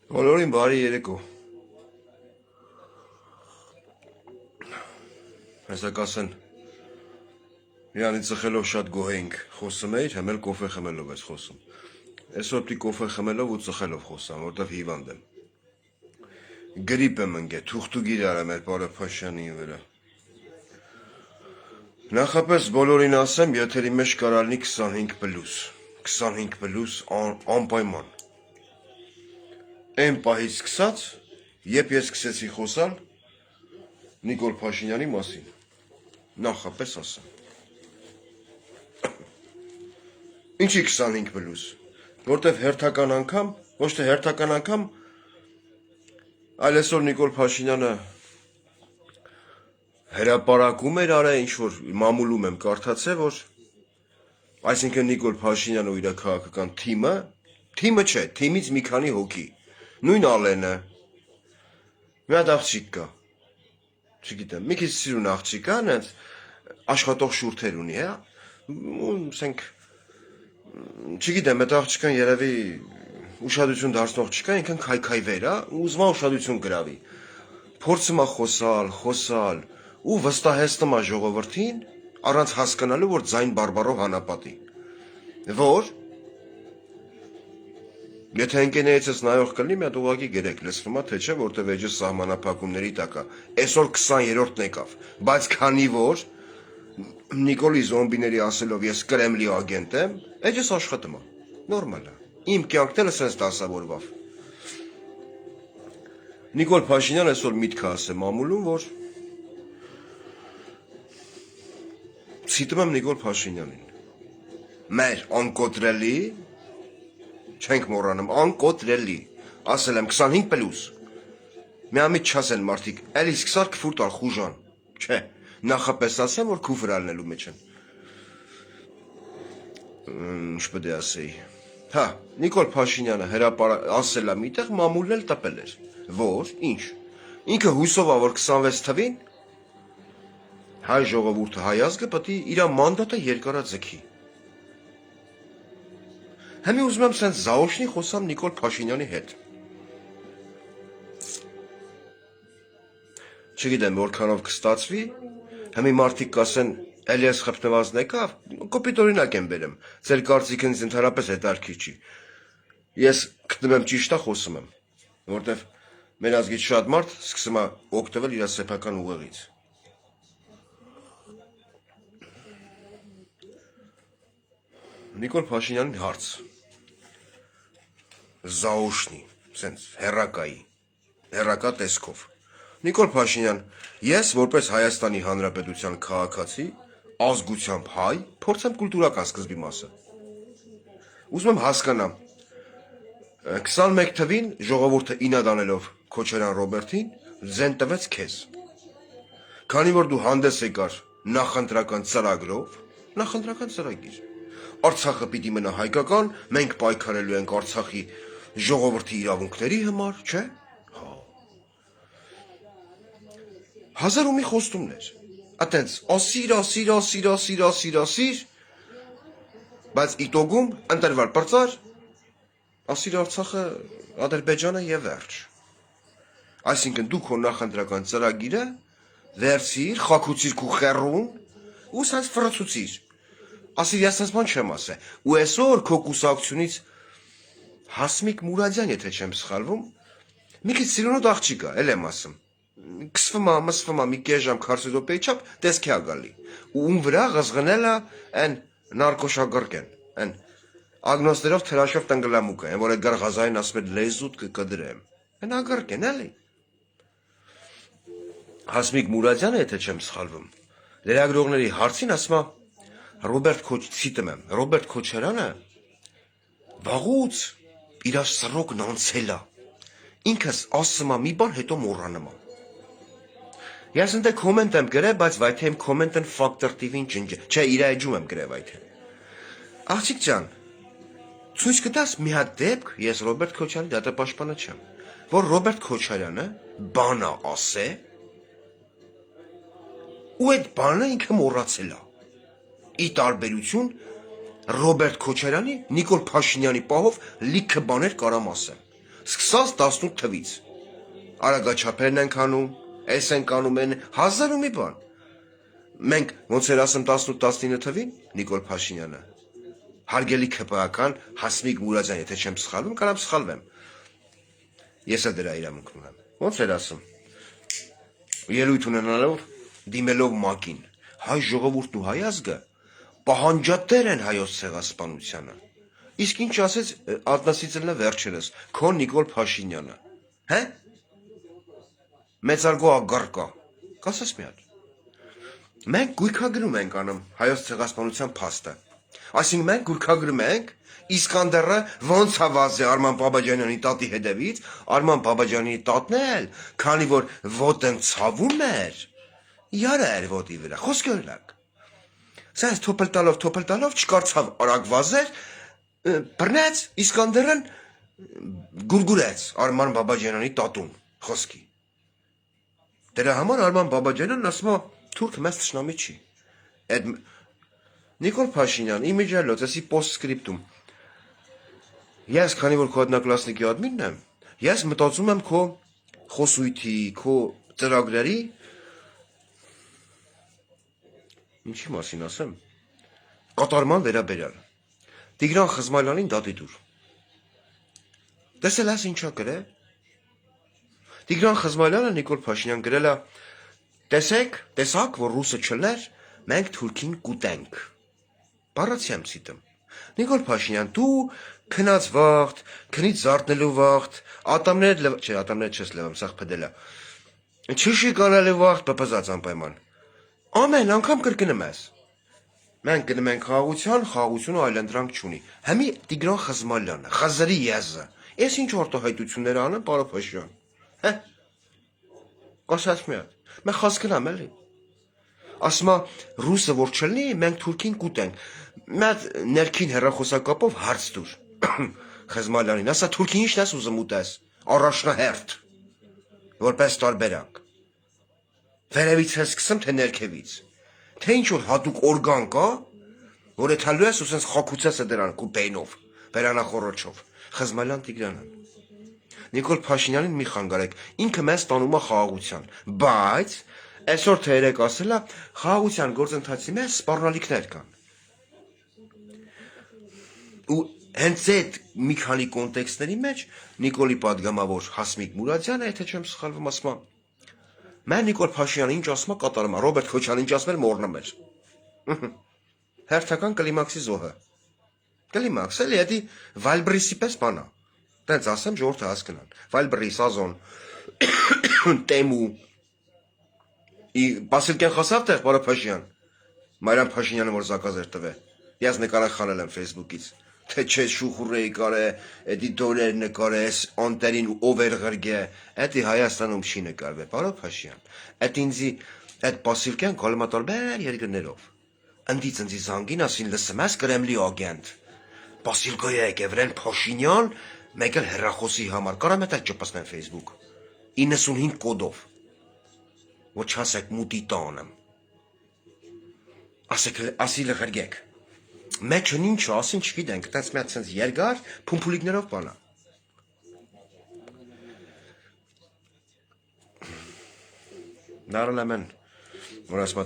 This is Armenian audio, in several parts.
Բոլորին բարի երեկո։ Հեսակ ասեն, իրանի ծխելով շատ գոհ էինք խոսում էիր, հեմ էլ կոֆե խմելով ես խոսում։ Այսօր պիտի կոֆե խմելով ու ծխելով խոսամ, որտեվ հիվանդ եմ։ Գրիպ եմ ընկել, թուղթուգիր արեմ մեր պարը Փաշյանի վրա։ Նախապես բոլորին ասեմ, եթերի մեջ կարա լինի 25+, 25+ անպայման։ Այն պահից սկսած, երբ ես սկսեցի խոսալ Նիկոլ Փաշինյանի մասին, նախապես ասեմ։ Ինչի 25+, որտև հերթական անգամ, ոչ թե հերթական անգամ, այլ այսօր Նիկոլ Փաշինյանը հրապարակում էր արա ինչ-որ մամուլում եմ կարդացել, որ այսինքն Նիկոլ Փաշինյանը ու իր քաղաքական թիմը չէ, թիմից մի քանի հոգի, նույն Ալենը, մի հատ աղջիկ կա, չգիտեմ, մի քիչ սիրուն աղջիկ կա, նենց աշխատող շուրթեր ունի, սենք, չգիտեմ, այդ աղջիկան երևի ուշադրություն դարձնող չկա, ինքն քայքայվեր, ուզում է ուշադրություն գրավի, փորձում է խոսալ, ու վստահեցնում է ժողովրդին, առանց հասկանալու, որ ձայն բարբարով հանապատի, որ եթե ընկերներիցս նայող կլինի, մի հատ ուղղակի գրեք, լսվում է, թե չէ, որտև էջը սահմանափակումների տակ է, այսօր 20-րդն եկավ, բայց քանի որ Նիկոլի զոմբիների ասելով ես Կրեմլի ագենտ եմ, էջս աշխատում է, նորմալ է, իմ կյանքն էլ սենց դասավորվավ։ Նիկոլ Փաշինյան այսօր միտքը ասեմ մամուլում, որ ցիտում եմ Նիկոլ Փաշինյանին, մեր անկոտրելի, չենք մոռանում, անկոտրելի, ասել եմ 25+, միամիտ չասեն մարդիկ, էլի սկսար քֆուր տալ խուժան, չէ, նախապես ասեմ, որ քուֆր ալնելու մեջ են, ինչ պետք է ասեի, Նիկոլ Փաշինյանը ասել է միտեղ, մամուլն էլ տպել էր, որ, ինչ, ինքը հույսով է, որ 26 թվին, հայ ժողովուրդը, հայ ազգը պետք է իր մանդատը երկարա ձգի։ Հեմի ուզում եմ սենց զաոշնի խոսամ Նիկոլ Փաշինյանի հետ։ Չգիտեմ, որքանով կստացվի, հեմի մարդիկ կասեն, էլի ես խփնվածն եկավ, կոպիտ օրինակ եմ բերեմ, ձեր կարծիքն ինձ ընդհանրապես հետաքրքիր չի։ Ես գտնում եմ ճիշտ է խոսում եմ, որտև մեր ազգից շատ մարդ սկսում է օգտվել իր սեփական ուղեղից։ Նիկոլ Փաշինյանին հարց Զաոշնի, սենց հեռակա տեսքով։ Նիկոլ Փաշինյան, ես որպես Հայաստանի Հանրապետության քաղաքացի, ազգությամբ հայ, փորձեմ կուլտուրական սկզբի մասը։ Ուզում եմ հասկանամ, 21 թվին ժողովուրդը ինად անելով Քոչարյան Ռոբերտին, ձեն տվեց քեզ։ Քանի որ դու հանդես եկար նախընտրական ծրագրով, նախընտրական ծրագիր, Արցախը պիտի մնա հայկական, մենք պայքարելու ենք Արցախի ժողովրդի իրավունքների համար, չէ։ 1000 ու մի խոստումներ, ատենց, ասիր, բայց իտոգում ընտրվար պրծար, ասիր Արցախը, Ադրբեջանը և վերջ։ Այսինքն դու քո նախընտրական ծրագիրը վերցիր, խաքուցիր քու խեռուն ու սենց ֆրացուցիր։ Ասիր ես սենց բան չեմ ասե։ Ու այսօր քո կուսակցությունից Հասմիկ Մուրադյան, եթե չեմ սխալվում, մի քիչ սիրունոտ աղջիկ է, էլ եմ ասում։ Մսվում է մի կես ժամ 40 րոպեի չափ տեսքի է գալի։ Ու ում վրա ղզղնել է այն նարկոշագրկեն, այն ագնոստերով թրաշով տնգլամուկը, այն որ Էդգար Ղազարին ասում է լեզուտ կկդրեմ։ Այն ագրկեն, էլի։ Հասմիկ Մուրադյանը, եթե չեմ սխալվում, լրագրողների հարցին ասում է Ռոբերտ Քոչարյանը վաղուց իր սռոկն անցել է, ինքս ասում է մի բան, հետո մոռանում է։ Ես ընդ կոմենտ եմ գրել, բայց վայթե իմ կոմենտն ֆակտոր TV-ին ջնջե, չէ, իր էջում եմ գրել վայթե։ Աղջիկ ջան, ցույց կտաս մի հատ դեպք, ես Ռոբերտ Քոչարյանի դատապաշտպանը չեմ, որ Ռոբերտ Քոչարյանը բան է ասե, ու այդ բանը ինքը մոռացել է։ Ի տարբերություն Ռոբերտ Քոչարյանի, Նիկոլ Փաշինյանի պահով լիքը բաներ կարամ ասեմ։ Սկսած 18 թվից։ Արագաչափերն ենք անում, այս ենք անում են 1000 ու մի բան։ Մենք ոնց էր ասում 18-19 թվին Նիկոլ Փաշինյանը։ Հարգելի ՔՊԱ-կան Հասմիկ Մուրադյան, եթե չեմ սխալվում, կարամ սխալվեմ։ Ես էլ դրա իրավունքն ունեմ։ Ոնց էր ասում։ Ելույթ ունենալով դիմելով ՄԱԿ-ին, հայ ժողովուրդն ու հայ ազգը պահանջատեր են հայոց ցեղասպանությանը։ Իսկ ինչ ասեց Ատնասիցելնը վերջերս, քո Նիկոլ Փաշինյանը։ Հե՞։ Մեծարգո ագարկա։ Կասես մի հատ։ Մենք գույքագրում ենք անում հայոց ցեղասպանության փաստը։ Այսինքն մենք գույքագրում ենք Իսկանդերը ոնց է վազի Արման Բաբաջանյանի տատի հետևից, Արման Բաբաջանի տատն էլ, քանի որ ոտն ցավում էր, յարա էր ոտի վրա, խոսքը օրինակ։ Սենց թոփել տալով չկարծավ արագ վազեր, բռնեց Իսկանդերն գուրգուրեց Արման Բաբաջանյանի տատուն, խոսքի։ Դրա համար Արման Բաբաջանյանն ասում է թուրքը մեծ թշնամի չի։ Այդ Նիկոլ Փաշինյան, իմիջիալոց, էսի պոստսկրիպտում։ Ես, քանի որ քո одноклассники admin-ն եմ, ես մտածում եմ քո խոսույթի, քո ծրագրերի ինչի մասին ասեմ, կատարման վերաբերյալ։ Տիգրան Խզմալյանին դատի դուր։ Տեսել ես ինչա գրել։ Տիգրան Խզմալյանը Նիկոլ Փաշինյան գրել է. տեսակ, որ ռուսը չլեր, մենք թուրքին կուտենք։ Բառացի եմ ցիտում։ Նիկոլ Փաշինյան, դու քնած վաղտ, քնից զարթնելու վաղտ, ատամները չես լևում, սաղ փդելա։ Չիշի կանալու վաղտ պպզած անպայման։ Ամեն անգամ կրկնում ես։ Մենք գնում ենք խաղաղությունը այլընտրանք չունի։ Հիմի Տիգրան Խզմալյանը, Խազարի եզը, ես ինչ արտահայտություններ անում, պարոն Փաշինյան։ Հե։ Կասած մի հատ։ Մենք խասկնամ էլի։ Ասում է ռուսը որ չլինի, մենք թուրքին կուտենք։ Մեծ ներքին հեռախոսակապով հարց դուր։ Խզմալյանին, ասա թուրքին ինչն ես ուզում ուտես։ Առաջնահերթ։ Որպես տարբերակ։ Վերևից ես սկսեմ, թե ներքևից։ Թե ինչ որ հատուկ օրգան կա, որ եթալու ես ու սենց խակուցես է դրան քու բեյնով, վերանախորոչով։ Խզմալյան Տիգրանն։ Նիկոլ Փաշինյանին մի խանգարեք, ինքը մեզ տանում է խաղաղության, բայց այսօր թե երեկ ասել է, խաղաղության գործընթացի մեջ սպառնալիքներ կան։ Ու հենց այդ մի քանի կոնտեքստների մեջ Նիկոլի պատգամավոր Հասմիկ Մուրադյանը, եթե չեմ սխալվում, ասում է. Mən Նիկոլ Փաշինյանը ինչ ասում է կատարում է, Ռոբերտ Քոչյանը ինչ ասում էր մոռնում էր։ Հերթական կլիմաքսի զոհը։ Կլիմաքս էլի էդի Վալբրիսի պես բանա։ Տենց ասեմ ժողովուրդը հասկանան։ Վալբրիս, Ազոն, Տեմու։ Բասիլկյան խասավ տեղ, պարոն Փաշինյան։ Մարիամ Փաշինյանը որ զակազ էր տվել։ Ես նկարը խանել եմ Facebook-ից։ Թե չէ շուխուրեի կարե, էդի դորեր նկարես, անտերին ով էր ղրգե, էդի Հայաստանում չի նկարվե, պարոն Փաշինյան։ Էդ ինձի, էդ Բասիլկյան կոլմատորբեր երկրներով։ Ընդի զանգին ասին լսում ես Կրեմլի ագենտ։ Բասիլկոյա եկևրեն Փաշինյան, մեկ էլ հեռախոսի համար, կարամ էդ ճպասնեմ Facebook։ 95 կոդով։ Ոչ ասեք մուտի տանեմ։ Ասի լղրգեք։ Մեջն ինչ ասին չգիտենք, տենց մի հատ սենց երկար փումփուլիկներով բանա։ Նարել եմ են, որ ասում է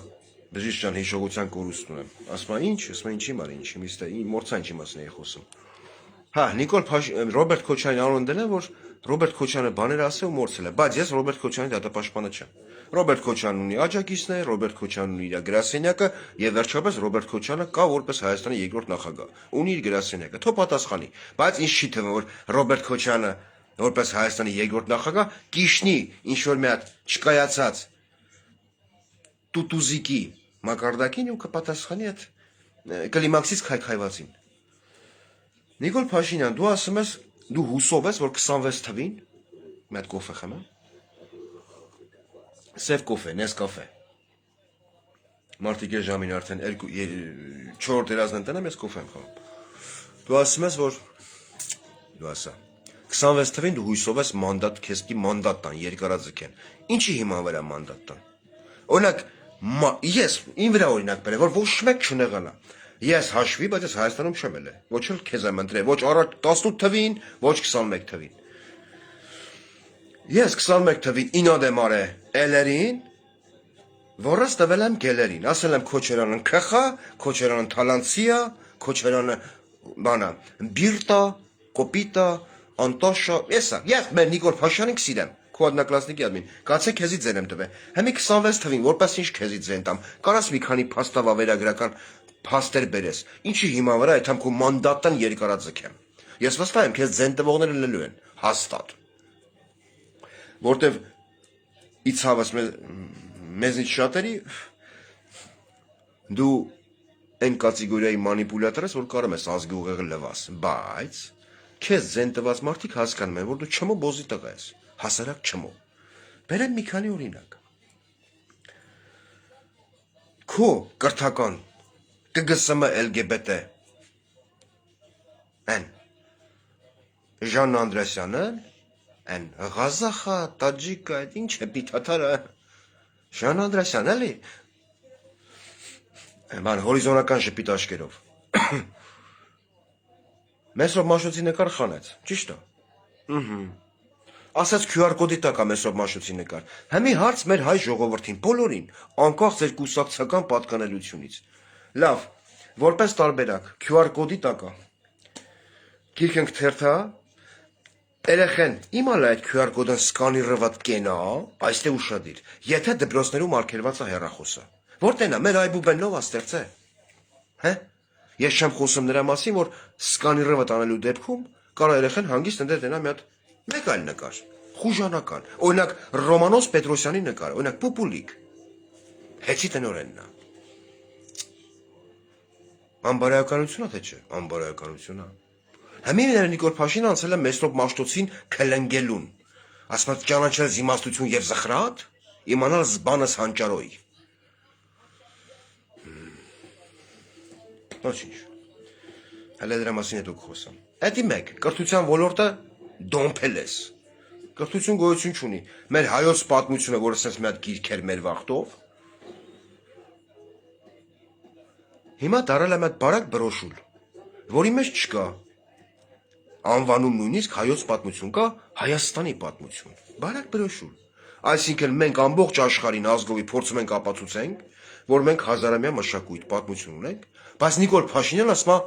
բժիշկ ջան հիշողության կորուստ ունեմ։ Ասում է ինչ, ասում է ինչի մարի, ինչի միստը, մորցան ինչի մասն էի խոսում։ Հա, Նիկոլ Ռոբերտ Քոչյանի անուն դնել, որ Ռոբերտ Քոչյանը բաներ ասել ու մորցել է, բայց ես Ռոբերտ Քոչյանի դատապաշտպանը չեմ։ Ռոբերտ Քոչյանն ունի աջակիցներ, Ռոբերտ Քոչյանն ունի իր գրասենյակը եւ վերջապես Ռոբերտ Քոչյանը կա որպես Հայաստանի երկրորդ նախագահ։ Ունի իր գրասենյակը, թող պատասխանի, բայց ինձ չի թվում, որ Ռոբերտ Քոչյանը որպես Հայաստանի երկրորդ նախագահ կիշնի ինչ որ մի հատ չկայացած տուտուզիկի մակարդակին ու կպատասխանի այդ կլիմաքսից քայքայվածին։ Նիկոլ Փաշինյան, դու ասում ես, դու հուսով ես, որ 26 թվին մի հատ կոֆե խմեմ։ Սև կոֆե, Նեսկաֆե։ Մարտիկե ժամին արդեն 4 դերազն են տնեմ, ես կոֆե եմ խմում։ Դու ասում ես, որ դու ասա 26 թվին դու հույսով ես մանդատ, քեզ պիտի մանդատ տան, երկարաձգեն։ Ինչի հիման վրա մանդատ տան։ Օրինակ, ես ին վրա օրինակ բերեմ, որ ոչ մեկ չնեղանա։ Ես հաշվի, բայց ես Հայաստանում չեմ ելել։ Ոչ էլ քեզ եմ ընտրել, ոչ առաջ 18 թվին, ոչ 21 թվին։ Ես 21 թվին ինոդեմար է էլերին, որս տվել եմ գելերին, ասել եմ Քոչարյանն քխա, Քոչարյանն թալանցիա, Քոչարյանը բանա, բիրտա, կոպիտա, անտոշա, ես մեր Նիկոլ Փաշյանին կսիրեմ, քո одноклассники admin, կացե քեզի ձեն եմ տվել, հեմի 26 թվին, որպես ինչ քեզի ձեն տամ, կարաս մի քանի փաստավավերագրական փաստեր բերես, ինչի հիմա վրա այդ համ քո մանդատն երկարաձգեմ, ես վստահ եմ քեզ ձեն տվողները լելու են, հաստատ, որտեվ իցավս մեզնից շատերի դու այն կատեգորիայի մանիպուլյատոր ես, որ կարող ես ազգի ուղեղը լվաս, բայց քեզ ձեն տված մարդիկ հասկանում են, որ դու չմո բոզի տղա ես, հասարակ չմո։ Բերեմ մի քանի օրինակ։ Քո կրթական ԿԳՍՄ LGBT են Ժան Անդրեսյանը, են Ղազախա, տաջիկա, այդ ինչ է պիթաթարը, Ժան Անդրեսյան էլի, բան հորիզոնական ժպիտ աշկերով։ Մեսրոպ Մաշոցի նկար խանեց, ճիշտ է։ Ասաց QR կոդի տակ է Մեսրոպ Մաշոցի նկար։ Հիմի հարց մեր հայ ժողովրդին, բոլորին, անկախ ձեր կուսակցական պատկանելությունից։ Լավ, որպես տարբերակ, QR կոդի տակ է։ Գիրք ենք թերթա, երեխեն իմալ այդ QR կոդն սկանիրovat կենա, այստեղ ուշադիր, եթե դպրոցներում արգելված է հեռախոսը։ Որտեն է, մեր այբուբենով աստեղծ է։ Հե? Ես չեմ խոսում նրա մասին, որ սկանիրovat անելու դեպքում կարող երեխեն հանգիստ ընդեր դենա մի հատ մեկ այլ նկար, խուժանական, օրինակ Ռոմանոս Պետրոսյանի նկար, օրինակ Պուպուլիկ։ Հեչի տնօրենն է։ Անբարոյականություն է թե չէ, անբարոյականություն է։ Հիմա Նիկոլ Փաշինյանը անցել է Մեսրոպ Մաշտոցին քլնգելուն, ասած ճանաչել իմաստություն եւ զխրատ, իմանալ զբանս հանճարոյ։ Ոչինչ։ Հələ դրա մասին է դուք խոսամ։ Էդի մեկ, կրթության ոլորտը դոմփել ես։ Կրթություն գոյություն չունի։ Մեր հայոց պատմությունը, որը ասես մի հատ գիրք էր մեր վախտով, հիմա դարել է մի հատ բարակ բրոշուր, որի մեջ չկա անվանում նույնիսկ հայոց պատմություն, կա Հայաստանի պատմություն։ Բարակ բրոշուր։ Այսինքն մենք ամբողջ աշխարհին ազգովի փորձում ենք ապացուցենք, որ մենք հազարամյա մշակույթ պատմություն ունենք, բայց Նիկոլ Փաշինյանը ասում է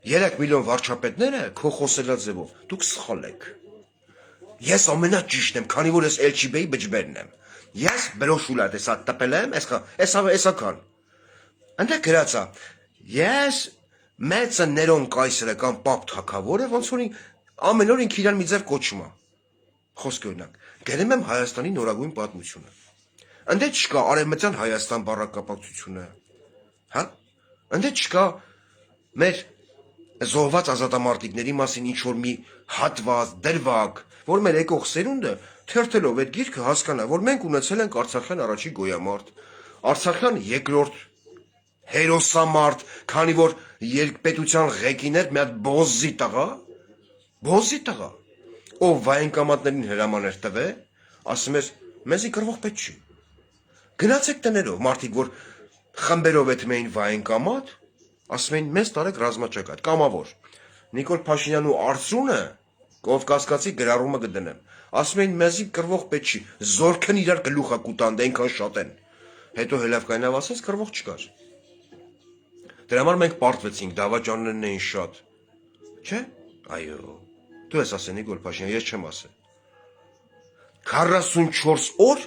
3 միլիոն վարչապետները քո խոսելած ձևով դուք սխալ եք։ Ես ամենաճիշտն եմ, քանի որ ես LGB-ի բջբերն եմ։ Ես բրոշուրա տեսա տպել եմ, էսական։ Այնտեղ գրած է. ես մեծը Ներոն կայսրը կամ Պապ թագավորը ոնց որ ամեն օր ինքը իրան մի ձև կոչում է։ Խոսք օրինակ, գրեմ եմ Հայաստանի նորագույն պատմությունը։ Այնտեղ չկա արևմտյան Հայաստան բառակապակցությունը։ Հա? Այնտեղ չկա մեր զոհված ազատամարտիկների մասին ինչ որ մի հատված, դրվագ, որ մեր եկող սերունդը թերթելով այդ գիրքը հասկանա, որ մենք ունեցել ենք Արցախյան առաջի գոյամարտ, Արցախյան երկրորդ հերոսամարտ, քանի որ երկպետության ղեկիներ մի հատ բոզի տղա, ով վայնկամատներին հրամաներ տվե, ասում էր, մեզի կռվող պետք չի։ Գնացեք տներով, մարդիկ, որ խմբերով էթում էին վայնկամատ, ասում էին, մեզ տարեք ռազմաճակատ, կամավոր։ Նիկոլ Փաշինյանը ու Արծրունը Կովկասկացի գրառումը կդնեն։ Ասում էին, մեզի կռվող պետք չի, զորքն իրար գլուխա կուտանդ, այնքան շատ են։ Հետո հելավ կայնավ ասես, կռվող չկար։ Դրա համար մենք պարտվեցինք, դավաճաններն էին շատ։ Չէ՞։ Այո։ Դու ես ասել Նիկոլ Փաշինյան, ես չեմ ասել։ 44 օր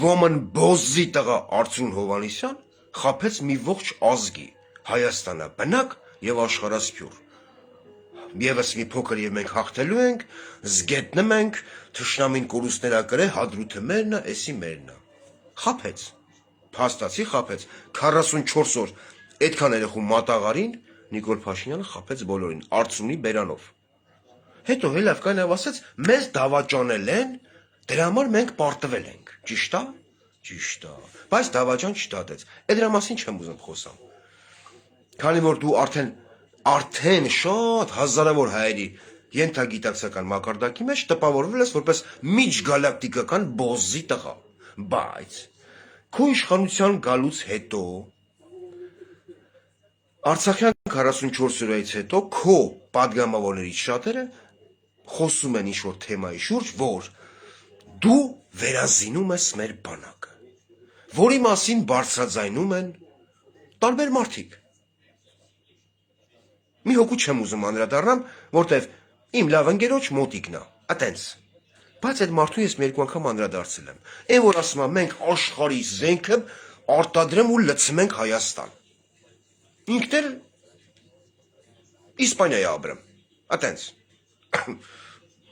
ոմն բոզի տղա Արծրուն Հովհաննիսյան խաբեց մի ողջ ազգի, Հայաստանը բնակ եւ աշխարհասփյուռ։ Եվս մի փոքր եւ մենք հաղթելու ենք, զգետնեմ ենք, թշնամին կորուստներ ակրե, հադրութը մերնա, էսի մերնա։ Խաբեց։ Փաստացի խաբեց 44 օր այդքան երեխու մատաղարին Նիկոլ Փաշինյանը խաբեց բոլորին Արծրունի բերանով։ Հետո հելավ կայնավ ասեց, մեզ դավաճանել են, դրա համար մենք պարտվել ենք։ Ճիշտ է։ Ճիշտ է։ Բայց դավաճան չտատեց։ Այդ դրա մասին չեմ ուզում խոսամ։ Քանի որ դու արդեն շատ հազարավոր հայերի ենթագիտակցական մակարդակի մեջ տպավորվել ես որպես միջգալակտիկական բոզի տղա։ Բայց քո իշխանության գալուց հետո Արցախյան 44 օրից հետո քո падգամավորներից շատերը խոսում են ինչ-որ թեմայի շուրջ, որ դու վերազինում ես մեր բանակը, որի մասին բարձրաձայնում են տարբեր մարդիկ։ Մի հոգու չեմ ուզում անդրադառնամ, որտեվ իմ լավ ընկերոջ մոտիկն է, այտենց։ Բայց այդ մարդուն ես մի երկու անգամ անդրադարձել եմ։ Այն որ ասում է մենք աշխարհի զենքը արտադրեմ ու լցնենք Հայաստան։ Ինքն էլ Իսպանիայի ապրեմ, այտենց։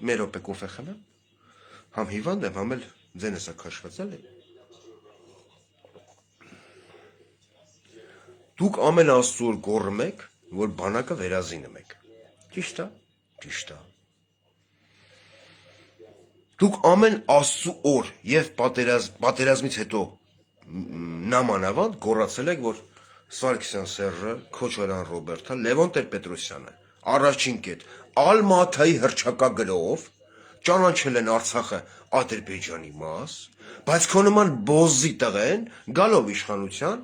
Մեր րոպե կոֆե խմեմ, համ հիվանդ եմ, համ էլ ձենս է քաշված, էլի։ Դուք ամեն Աստծու օր գոռում եք, որ բանակը վերազինում եք։ Ճիշտ է, ճիշտ է։ Դուք ամեն Աստծու օր եւ պատերազմից հետո նամանավանդ գոռացել եք, որ Սարգսյան Սերժը, Քոչարյան Ռոբերտը, Լևոն Տեր-Պետրոսյանը առաջին կետ Ալմաթայի հռչակագրով ճանաչել են Արցախը Ադրբեջանի մաս, բայց քո նման բոզի տղեն գալով իշխանության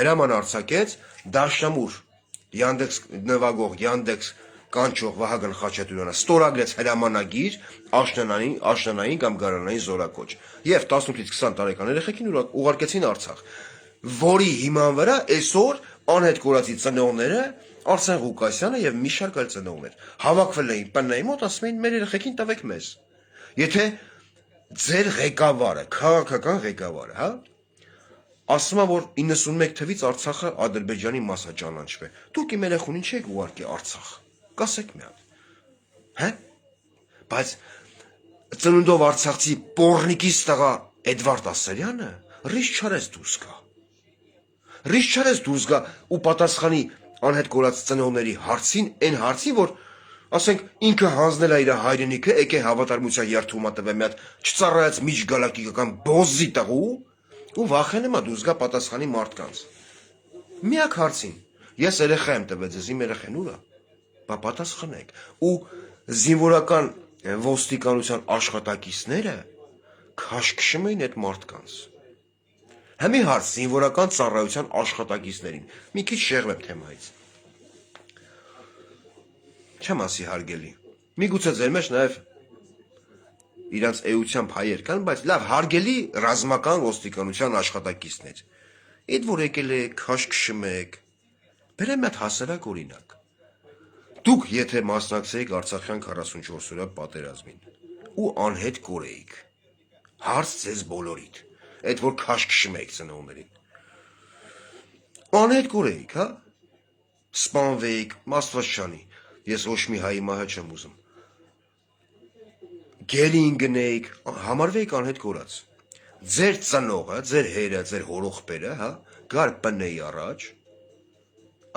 հրաման արձակեց Դաշնամուր Յանդեքս նվագող Յանդեքս կանչող Վահագն Խաչատուրյանը ստորագրեց հրամանագիր աշնանային կամ գարանային զորակոչ եւ 18-ից 20 տարեկան երեխեքին ուղարկեցին Արցախ, որի հիման վրա այսօր անհետ կորածի ծնողները Արսեն Ղուկասյանը եւ մի շարք այլ ծնողներ հավաքվել էին ՊՆ-ի մոտ, ասում էին մեր երեխեքին տվեք մեզ։ Եթե ձեր ղեկավարը, քաղաքական ղեկավարը, հա, ասում է, որ 91 թվից Արցախը Ադրբեջանի մաս է ճանաչվել, դուք իմ երեխուն ինչ եք ուղարկի Արցախ, կասեք մի հատ, հա, բայց ծնունդով Արցախցի պոռնիկից տղա Էդվարդ Ասարյանը ռիշ չարես դուրս գա, ռիշ չարես դուրս գա ու պատասխանի անհետ կորած ծնողների հարցին, այն հարցին, որ ասենք ինքը հանձնել է իր հայրենիքը, եկե հավատարմության երթումա տվե մի հատ չծառայած միջգալակտիկական բոզի տղու ու վախենում է դուրս գա պատասխանի մարդկանց։ Միակ հարցին, ես երեխա եմ տվել ձեզ, իմ երեխան ուր է, բա պատասխանեք։ Ու զինվորական ոստիկանության աշխատակիցները քաշքշում էին այդ մարդկանց։ Համի հարց զինվորական ծառայության աշխատակիցներին, մի քիչ շեղվեմ թեմայից։ Չեմ ասի հարգելի, միգուցե ձեր մեջ նաև իրանց էությամբ հայեր կան, բայց լավ հարգելի ռազմական ոստիկանության աշխատակիցներ, այդ որ եկել եք, քաշքշում եք, բերեմ այդ հասարակ օրինակ։ Դուք եթե մասնակցեիք Արցախյան 44 օրյա պատերազմին ու անհետ կորեիք, հարց ձեզ բոլորիդ, այդ որ քաշքշում եք ծնողներին, անհետ կորեիք, հա, սպանվեիք, Աստվածաշանի, ես ոչ մի հայի մահը չեմ ուզում, գելին գնեիք, համարվեիք անհետ կորած, ձեր ծնողը, ձեր հերը, ձեր հորողբերը, հա, գար ՊՆ-ի առաջ,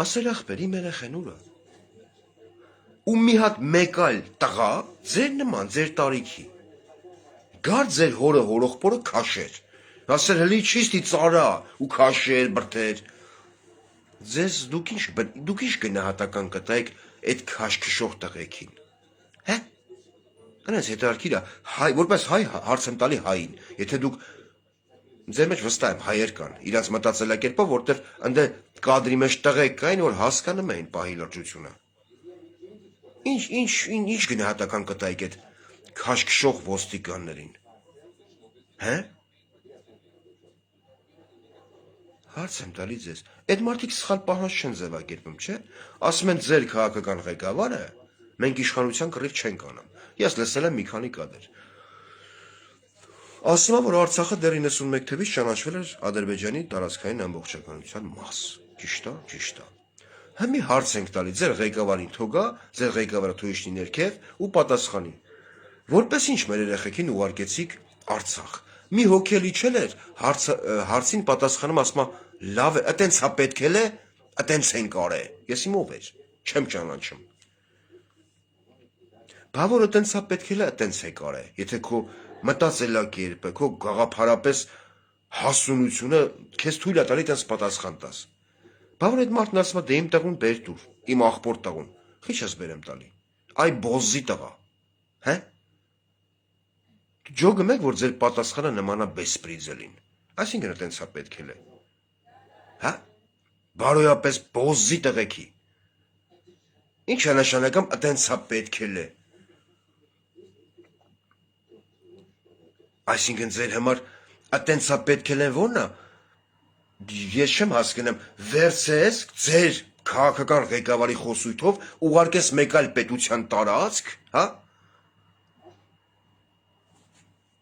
ասել ախպեր, իմ երեխան ուր է, ու մի հատ մեկ այլ տղա, ձեր նման, ձեր տարիքի, գար ձեր հորը հորողբորը քաշեր, ասել հլի չիստի ծարա ու քաշեր, բրդեր, ձեզ դուք ինչ գնահատական կտայիք այդ քաշքշող տղեկին, հե, անենց հետարքիր է, որպես հայ հարց եմ տալի հային, եթե դուք ձեր մեջ վստահ եմ հայեր կան, իրանց մտածելակերպով, որտեղ ընդ կադրի մեջ տղեկ կային, որ հասկանում էին պահի լրջությունը, ինչ գնահատական կտայիք այդ քաշքշող ոստիկաններին, հե, հարց եմ տալի ձեզ, այդ մարդիկ սխալ պահանջ չեն ձևակերպում, չէ, ասում են ձեր քաղաքական ղեկավարը, մենք իշխանության կռիվ չենք անում, ես լսել եմ մի քանի կադր, ասում է, որ Արցախը դեռ 91 թվից ճանաչվել էր Ադրբեջանի տարածքային ամբողջականության մաս, ճիշտ է, Հիմի հարց ենք տալի, ձեր ղեկավարին թողա, ձեր ղեկավարը թույշնի ներքև ու պատասխանի, որպես ինչ մեր երեխեքին ուղարկեցիք Արցախ, մի հոգելի չել էր, հարցին պատասխանում ասում է, լավ է, այտենց հա պետք է, այտենց են կարե, ես իմ ով էր, չեմ ճանաչում, բա որ այտենց հա պետք է, այտենց է կարե, եթե քո մտածելակերպը, քո գաղափարապես հասունությունը քեզ թույլ է տալի այտենց պատասխան տաս, բա որ այդ մարդն ասում է, դե իմ տղուն բեր տուր, իմ աղբոր տղուն, խի չես բերեմ տալի, այ բոզի տղա, հե, ջոգում եք, որ ձեր պատասխանը նմանա բեսպրիձելին, այսինքն այտենց հա պետք է, հա, բարոյապես բոզի տղեքի, Ինչ է նշանակում այտենց է պետք է։ Այսինքն ձեր համար այտենց է պետք է ո՞րն է։ Ես չեմ հասկանում, վերցես ձեր քաղաքական ղեկավարի խոսույթով ուղարկես մեկ այլ պետության տարածք, հա?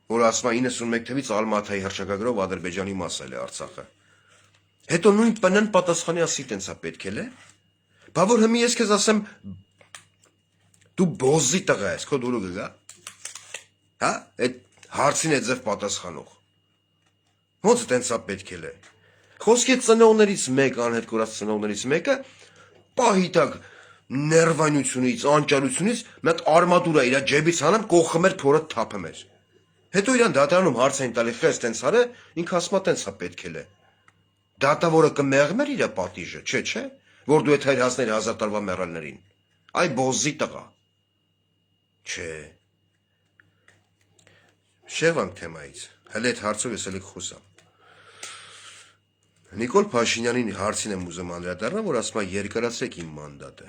Որ ասում է 91 թվականից Ալմաթայի հռչակագրով Ադրբեջանի մաս է Արցախը։ Հետո նույն ՊՆ-ն պատասխանի ասի տենց է պետք է։ Բա որ հիմա ես քեզ ասեմ դու բոզի տղա ես, քո դուրը գա։ Հա? Այդ հարցին է ձև պատասխանող։ Ոնց տենց է պետք է։ Խոսքի ծնողներից մեկ, անհետ կորած ծնողներից մեկը պահի տակ ներվայնությունից, անճարությունից մեկ արմատուրա իր ջեբից հանեմ կողխում էր փորը թափում էր։ Հետո իրան դատարանում հարց էին տալի խես տենց արը, ինքը ասում է տենց է պետք է։ Դատավորը կմեղմեր իր պատիժը, չէ, որ դու այդ հայր հասներ 1000 տարվա մեռալներին։ Այ բոզի տղա։ Չէ։ Շեղվանք թեմայից։ Հələ այդ հարցով ես էլի խոսամ։ Նիկոլ Փաշինյանին հարցին եմ ուզում անդրադառնալ, որ ասում է երկարացրեք իմ մանդատը։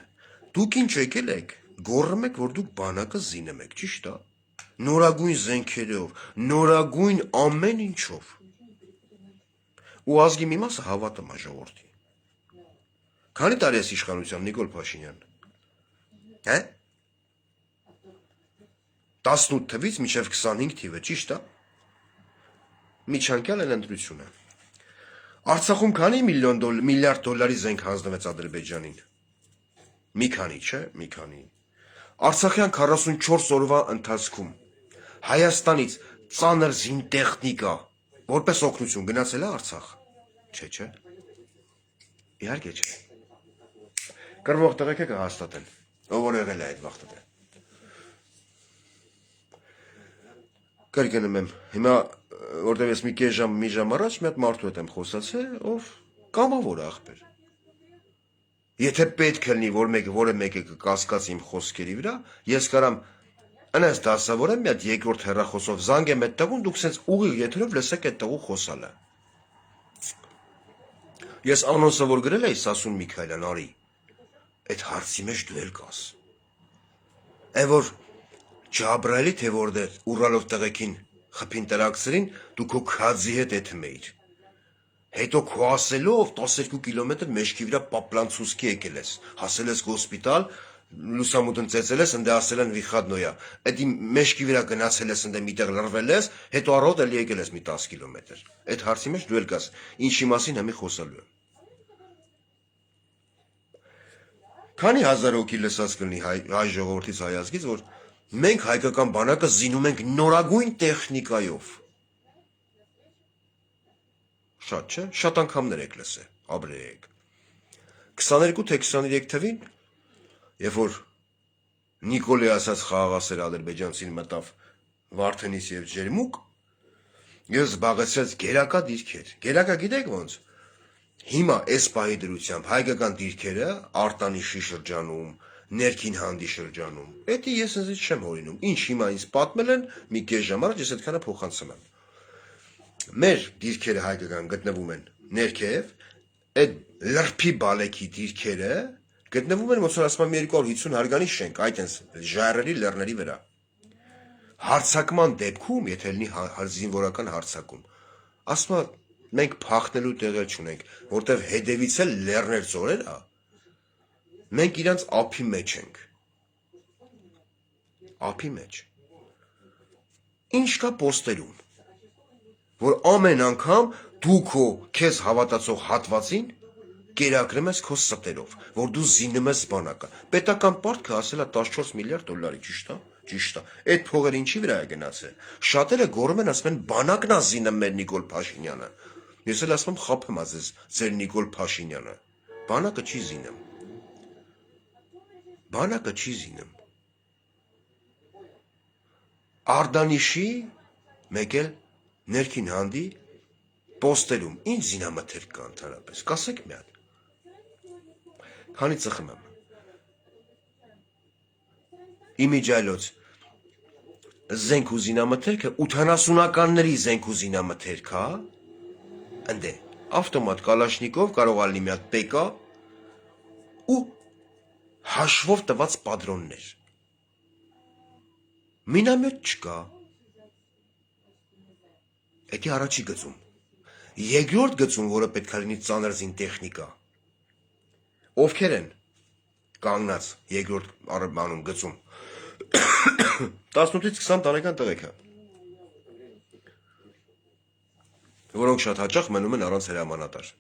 Դուք ինչ եկել եք, գոռում եք, որ դուք բանակը զինում եք, ճիշտ է։ Նորագույն զենքերով, նորագույն ամեն ինչով։ Ու ազգի մի մասը հավատում է ժողովրդի։ Քանի տարի ես իշխանության Նիկոլ Փաշինյան։ Հա? 18 թվից մինչև 25 թիվը, ճիշտ է։ Միջանկյալ են ընտրությունը։ Արցախում քանի միլիարդ դոլարի զենք հանձնվեց Ադրբեջանին։ Մի քանի, չէ, մի քանի։ Արցախյան 44 օրվա ընթացքում Հայաստանից ծանր զինտեխնիկա որպես օգնություն գնացել է Արցախ։ Չէ։ Իհարկե չէ։ Կռվող տղեկ է կհաստատեն, ով որ եղել է այդ վաղտը։ Կրկնում եմ, հիմա որտեղ ես մի ժամ առաջ մի հատ մարդու հետ եմ խոսացել, ով կամավոր աղբեր։ Եթե պետք է լինի, որ որը մեկը կկասկած իմ խոսքերի վրա, ես կարամ անես դասավորեմ մի հատ երկրորդ հեռախոսով զանգեմ այդ տղուն, դուք սենց ուղիղ եթերով լսեք այդ տղու խոսալը։ Ես անոնսը որ գրել էի Սասուն Միքայելյան, արի, այդ հարցի մեջ դու էլ կաս։ Այն որ Ջաբրայելի թե որտեղ Ուրալով տղեկին խփին տրակցրին, դու քո քաձի հետ էթում էիր։ Հետո քո ասելով 12 կիլոմետր մեջքի վրա պապլանցուսկի եկել ես, հասել ես հոսպիտալ, լուսամուտն ծեծել ես, ընդ ասել են վիխադնոյա։ Այդ մեջքի վրա գնացել ես, ընդ միտեղ լրվել ես, հետո առօտ էլ եկել ես մի 10 կիլոմետր։ Այդ հարցի մեջ դու էլ կաս, ինչի մասին հիմի խոսալու եմ։ Քանի հազար հոգի լսած կլինի հայ ժողովրդից հայ ազգից, որ մենք հայկական բանակը զինում ենք նորագույն տեխնիկայով։ Շատ չէ, շատ անգամներ եք լսել, ապրեք։ 22 թե 23 թվին, երբ որ Նիկոլի ասած խաղաղասեր ադրբեջանցին մտավ Վարդենիս եւ Ջերմուկ, ես զբաղեցրեց գերակա դիրքեր։ Գերակա գիտեք ոնց։ Հիմա այս պահի դրությամբ հայկական դիրքերը Արտանիշի շրջանում, ներքին հանդի շրջանում։ Էդի ես ինձ չեմ հորինում։ Ինչ հիմա ինձ պատմել են մի կես ժամ առաջ, ես այդքանը փոխանցում եմ։ Մեր դիրքերը հայկական գտնվում են ներքև, այդ լրփի բալեքի դիրքերը գտնվում են ոնց որ ասում եմ 250 հարգանի շենք, այդ այնս ժայռերի լեռների վրա։ Հարձակման դեպքում, եթե լինի զինվորական հարձակում, ասում եմ մենք փախնելու տեղեր չունենք, որտեվ հետևից էլ լեռներ ծորեր է։ Մենք իրանց ափի մեջ ենք։ Ափի մեջ։ Ինչ կա պոստերում, որ ամեն անգամ դու քեզ հավատացող հատվածին կերակրում ես քո ստերով, որ դու զինում ես բանակը։ Պետական պարտքը ասել է 14 միլիարդ դոլարի, ճիշտ է։ Ճիշտ է։ Այդ փողերը ինչի վրա է գնացել։ Շատերը գոռում են, ասում են բանակն է զինում մեր Նիկոլ Փաշինյանը։ Ես էլ ասում եմ խափեմ ազես ձեր Նիկոլ Փաշինյանը։ Բանակը չի զինում։ Բանակը չի զինում։ Արտանիշի մեկ էլ ներքին հանդի պոստերում ինչ զինամթերք կա ընդհանրապես։ Կասեք մի հատ։ Քանի ծխում եմ։ Իմիջայլոց զենք ու զինամթերքը 80-ականների զենք ու զինամթերք, հա։ Ընդ ավտոմատ կալաշնիկով կարող ալնի մի հատ պեկա ու հաշվով տված պատրոններ։ Մինամյոտ չկա։ Էդի առաջի գծում։ Երկրորդ գծում, որը պետք է լինի ծանր զինտեխնիկա։ Ովքեր են կանգնած երկրորդ արմանում գծում։ 18-ից 20 տարեկան տղեկը, որոնք շատ հաճախ մնում են առանց հրամանատար։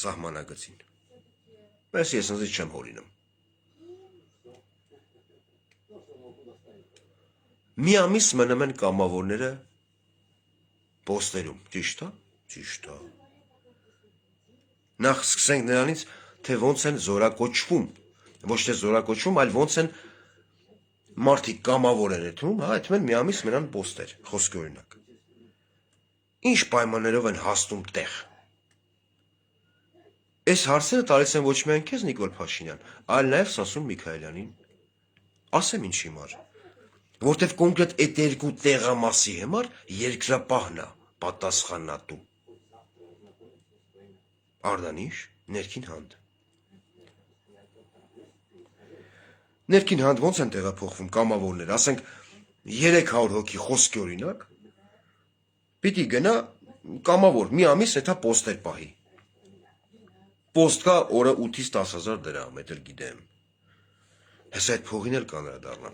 Սահմանագծին։ Ես ինձ չեմ հորինում։ Մի ամիս մնում են կամավորները պոստերում, ճիշտ է։ Ճիշտ է։ Նախ սկսենք նրանից, թե ոնց են զորակոչվում, ոչ թե զորակոչվում, այլ ոնց են մարդիկ կամավոր են էթում, հա, այդմ են մի ամիս մնան պոստեր, խոսքի օրինակ։ Ինչ պայմաններով են հասնում տեղ։ Այս հարցերը տալիս են ոչ միայն քեզ Նիկոլ Փաշինյան, այլ նաև Սասուն Միքայելյանին։ Ասեմ ինչ հիմար, որտեվ կոնկրետ այդ երկու տեղամասի համար երկրապահն է պատասխանատու։ Արտանիշ, ներքին հանդ։ Ներքին հանդ ոնց են տեղափոխվում կամավորներ, ասենք 300 հոգի խոսքի օրինակ, պիտի գնա կամավոր մի ամիս հետա պոստեր պահի։ Պոստ կա օրը 8-ից 10,000 դրամ, էդ էլ գիտեմ։ Հեսա այդ փողին էլ կանրադառնամ։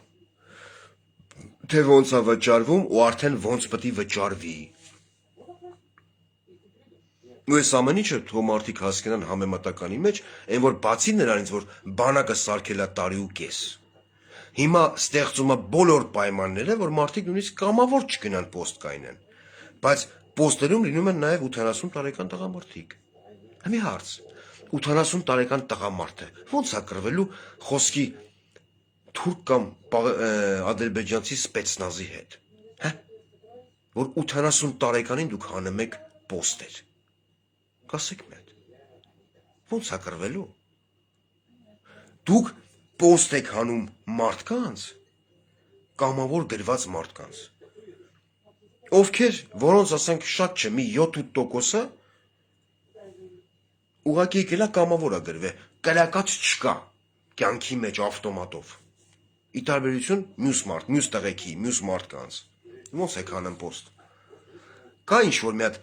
Թե ոնց է վճարվում ու արդեն ոնց պետք է վճարվի։ Ու այս ամեն ինչը թող մարդիկ հասկանան համեմատականի մեջ, այն որ բացի նրանից, որ բանակը սարքել է տարի ու կես։ Հիմա ստեղծում է բոլոր պայմանները, որ մարդիկ նույնիսկ կամավոր չգնան պոստ կայնեն։ Բայց պոստերում լինում են նաև 80 տարեկան տղամարդիկ։ Մի հարց։ 80 տարեկան տղամարդը ոնց է կռվելու խոսքի թուրք կամ ադրբեջանցի սպեցնազի հետ, հա, որ 80 տարեկանին դուք հանում եք պոստեր, կասեք մետ, ոնց է կռվելու, դուք պոստ եք հանում մարդկանց, կամավոր գրված մարդկանց, ովքեր, որոնց ասենք շատ չէ, մի 7-8%-ը ուղղակի եկել է կամավոր է գրվել, կրակած չկա, կյանքի մեջ ավտոմատով։ Ի տարբերություն մյուս տղեկի, մյուս մարդկանց։ Ոնց եք անում պոստ։ Կա ինչ-որ մի հատ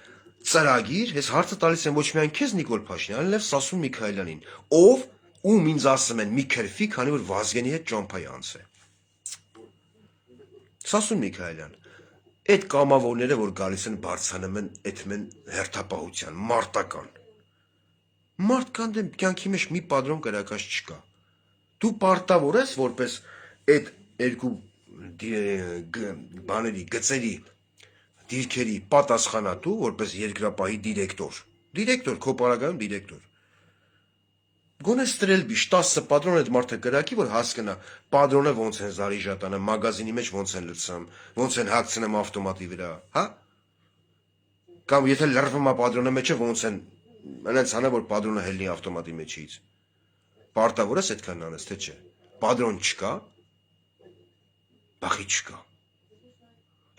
ծրագիր, ես հարցը տալիս եմ ոչ միայն քեզ Նիկոլ Փաշինյան, այլև Սասուն Միքայելյանին, ով ում ինձ ասում են մի քրֆի, քանի որ Վազգենի հետ ճամփայի անց է։ Սասուն Միքայելյան, այդ կամավորները, որ գալիս են բարձրանում են էթմեն հերթապահության, մարտական։ Մարդկան դեմ կյանքի մեջ մի պատրոն կրակած չկա։ Դու պարտավոր ես, որպես այդ երկու բաների, գծերի, դիրքերի պատասխանատու, որպես երկրապահի դիրեկտոր։ Դիրեկտոր, քո պարագայում դիրեկտոր։ Գոնե ստրելբիշ 10 պատրոն այդ մարդը կրակի, որ հասկանա պատրոնը ոնց են զարիժատանը, մագազինի մեջ ոնց են լցում, ոնց են հագցնում ավտոմատի վրա, հա? Կամ եթե լրվում է պատրոնը մեջը, ոնց են անց հանա, որ պատրոնը հելնի ավտոմատի մեջից։ Պարտավոր ես այդքան անես, թե չէ։ Պատրոն չկա, բախի չկա։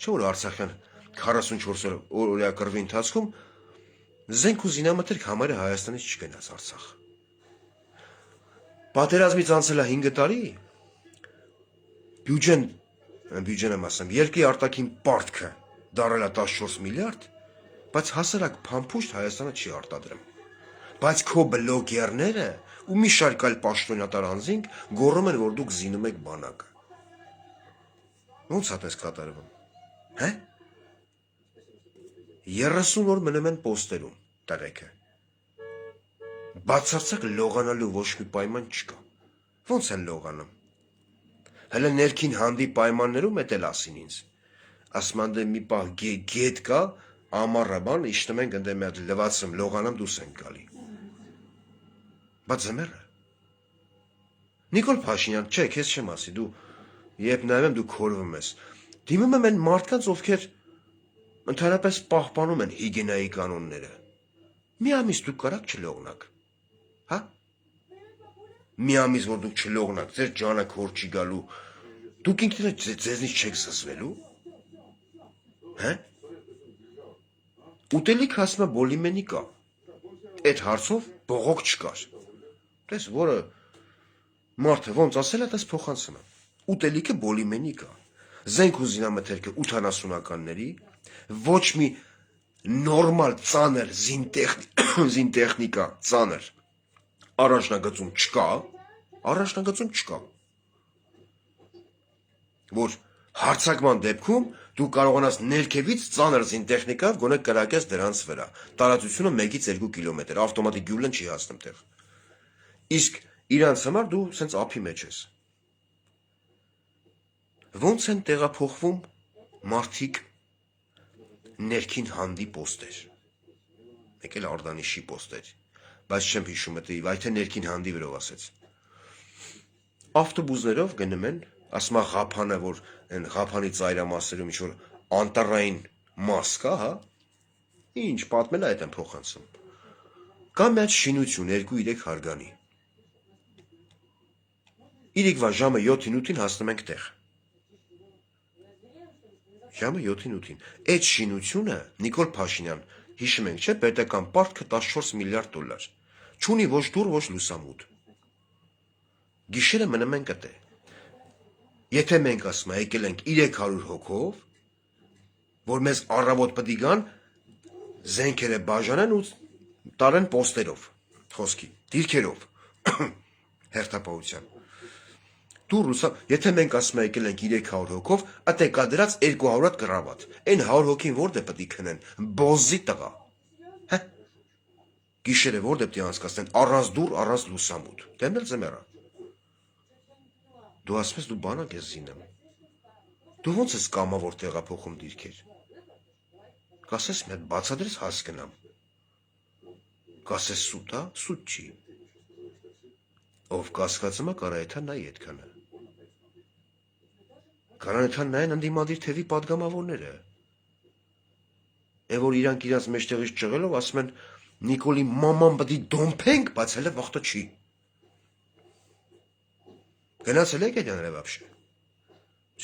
Չէ՞ որ Արցախյան 44 օրյա կռվի ընթացքում զենք ու զինամթերք համարը Հայաստանից չգնաց Արցախ։ Պատերազմից անցել է 5 տարի, բյուջեն եմ ասում, երկրի արտաքին պարտքը դարել է 14 միլիարդ, բայց հասարակ փամփուշտ Հայաստանը չի արտադրում։ Բայց քո բլոգերները ու մի շարք այլ պաշտոնյատար անձինք գոռում են, որ դուք զինում եք բանակը։ Ոնց է դες կատարվում։ Հե՞։ 30 օր մնում են պոստերում տղեկը։ Բացարձակ լողանալու ոչ մի պայման չկա։ Ոնց են լողանում։ Հələ ներքին հանդի պայմաններում էդ էլ ասին ինձ։ Ասում են դե մի պահ գետ կա, ամառը բան, իշտում ենք ընդ մի հատ լվացում, լողանամ դուս ենք գալի։ Բայց զմերը։ Նիկոլ Փաշինյան, չէ, քեզ չեմ ասի, դու երբ նայում եմ դու քորվում ես։ Դիմում եմ այն մարդկանց, ովքեր ընդհանրապես պահպանում են հիգիենայի կանոնները։ Մի ամիս դուք կարաք չլողնաք։ Հա? Մի ամիս որ դուք չլողնաք, ձեր ջանը քոր չի գալու, դուք ինքներդ ձեզնից չեք զսվելու։ Հա? Ուտելիք հասնա բոլիմենի կա։ Այդ հարցով բողոք չկար։ Տես որը Մարդը ոնց ասել է, դες փոխանցում է։ Ուտելիքը բոլիմենի կա։ Զենք ու զինամթերքը 80-ականների, ոչ մի նորմալ ծանր զինտեխնիկա, ծանր առաջնագծում չկա, որ հարցակման դեպքում դու կարողանաս ներքևից ծանր զինտեխնիկայով գոնե կրակես դրանց վրա։ Տարածությունը 1-ից 2 կիլոմետր, ավտոմատիկ գյուլեն չի հասնում տեղ։ Իսկ իրանց համար դու սենց ափի մեջ ես։ Ոնց են տեղափոխվում մարդիկ ներքին հանդի պոստեր։ Մեկ էլ Արտանիշի պոստեր, բայց չեմ հիշում այդ թե ներքին հանդի վրով ասեց։ Ավտոբուսներով գնում են, ասում է Ղափանը, որ այն Ղափանի ծայրամասերում ինչ-որ անտառային մաս կա, հա։ Ինչ, պատմել է այդ են փոխանցում։ Կա մի հատ շինություն 2-3 հարգանի։ Իրիկվա ժամը 7-8-ին հասնում ենք տեղ։ Ժամը 7-8-ին։ Այդ շինությունը Նիկոլ Փաշինյան, հիշում ենք, չէ, պետական պարտքը 14 միլիարդ դոլար։ Չունի ոչ դուռ, ոչ լուսամուտ։ Գիշերը մնում ենք ըտե։ Եթե մենք ասում ենք եկել ենք 300 հոգով, որ մեզ առավոտ պետք է գան, զենքերը բաժանեն ու տարեն պոստերով, խոսքի, դիրքերով, հերթապահության։ Եթե մենք ասում ենք եկել ենք 300 հոգով, ըտե կա դրած 200 հատ կռավատ, այն 100 հոգին որտե պետք է քնեն, բոզի տղա, հա, գիշերը որտե պետք է անցկացնեն, առանց դուռ, առանց լուսամուտ, դեմն էլ ձմեռա։ Դու ասում ես դու բանակ ես զինեմ, դու ոնց ես կամավոր տեղափոխում դիրքեր, կասես մի հատ բացադրես հաս գնամ, կասես սուտ, հա, սուտ չի, ով կասկածում է կարայեթա նայ այդքանը, կարայեթա նայեն ընդդիմադիր թևի պատգամավորները, է որ իրանք իրանց մեջտեղից ճղելով ասում են Նիկոլի մաման պետք է դոմփենք, բայց հələ վախտը չի։ Գնացել եք այդյաները վաբշե։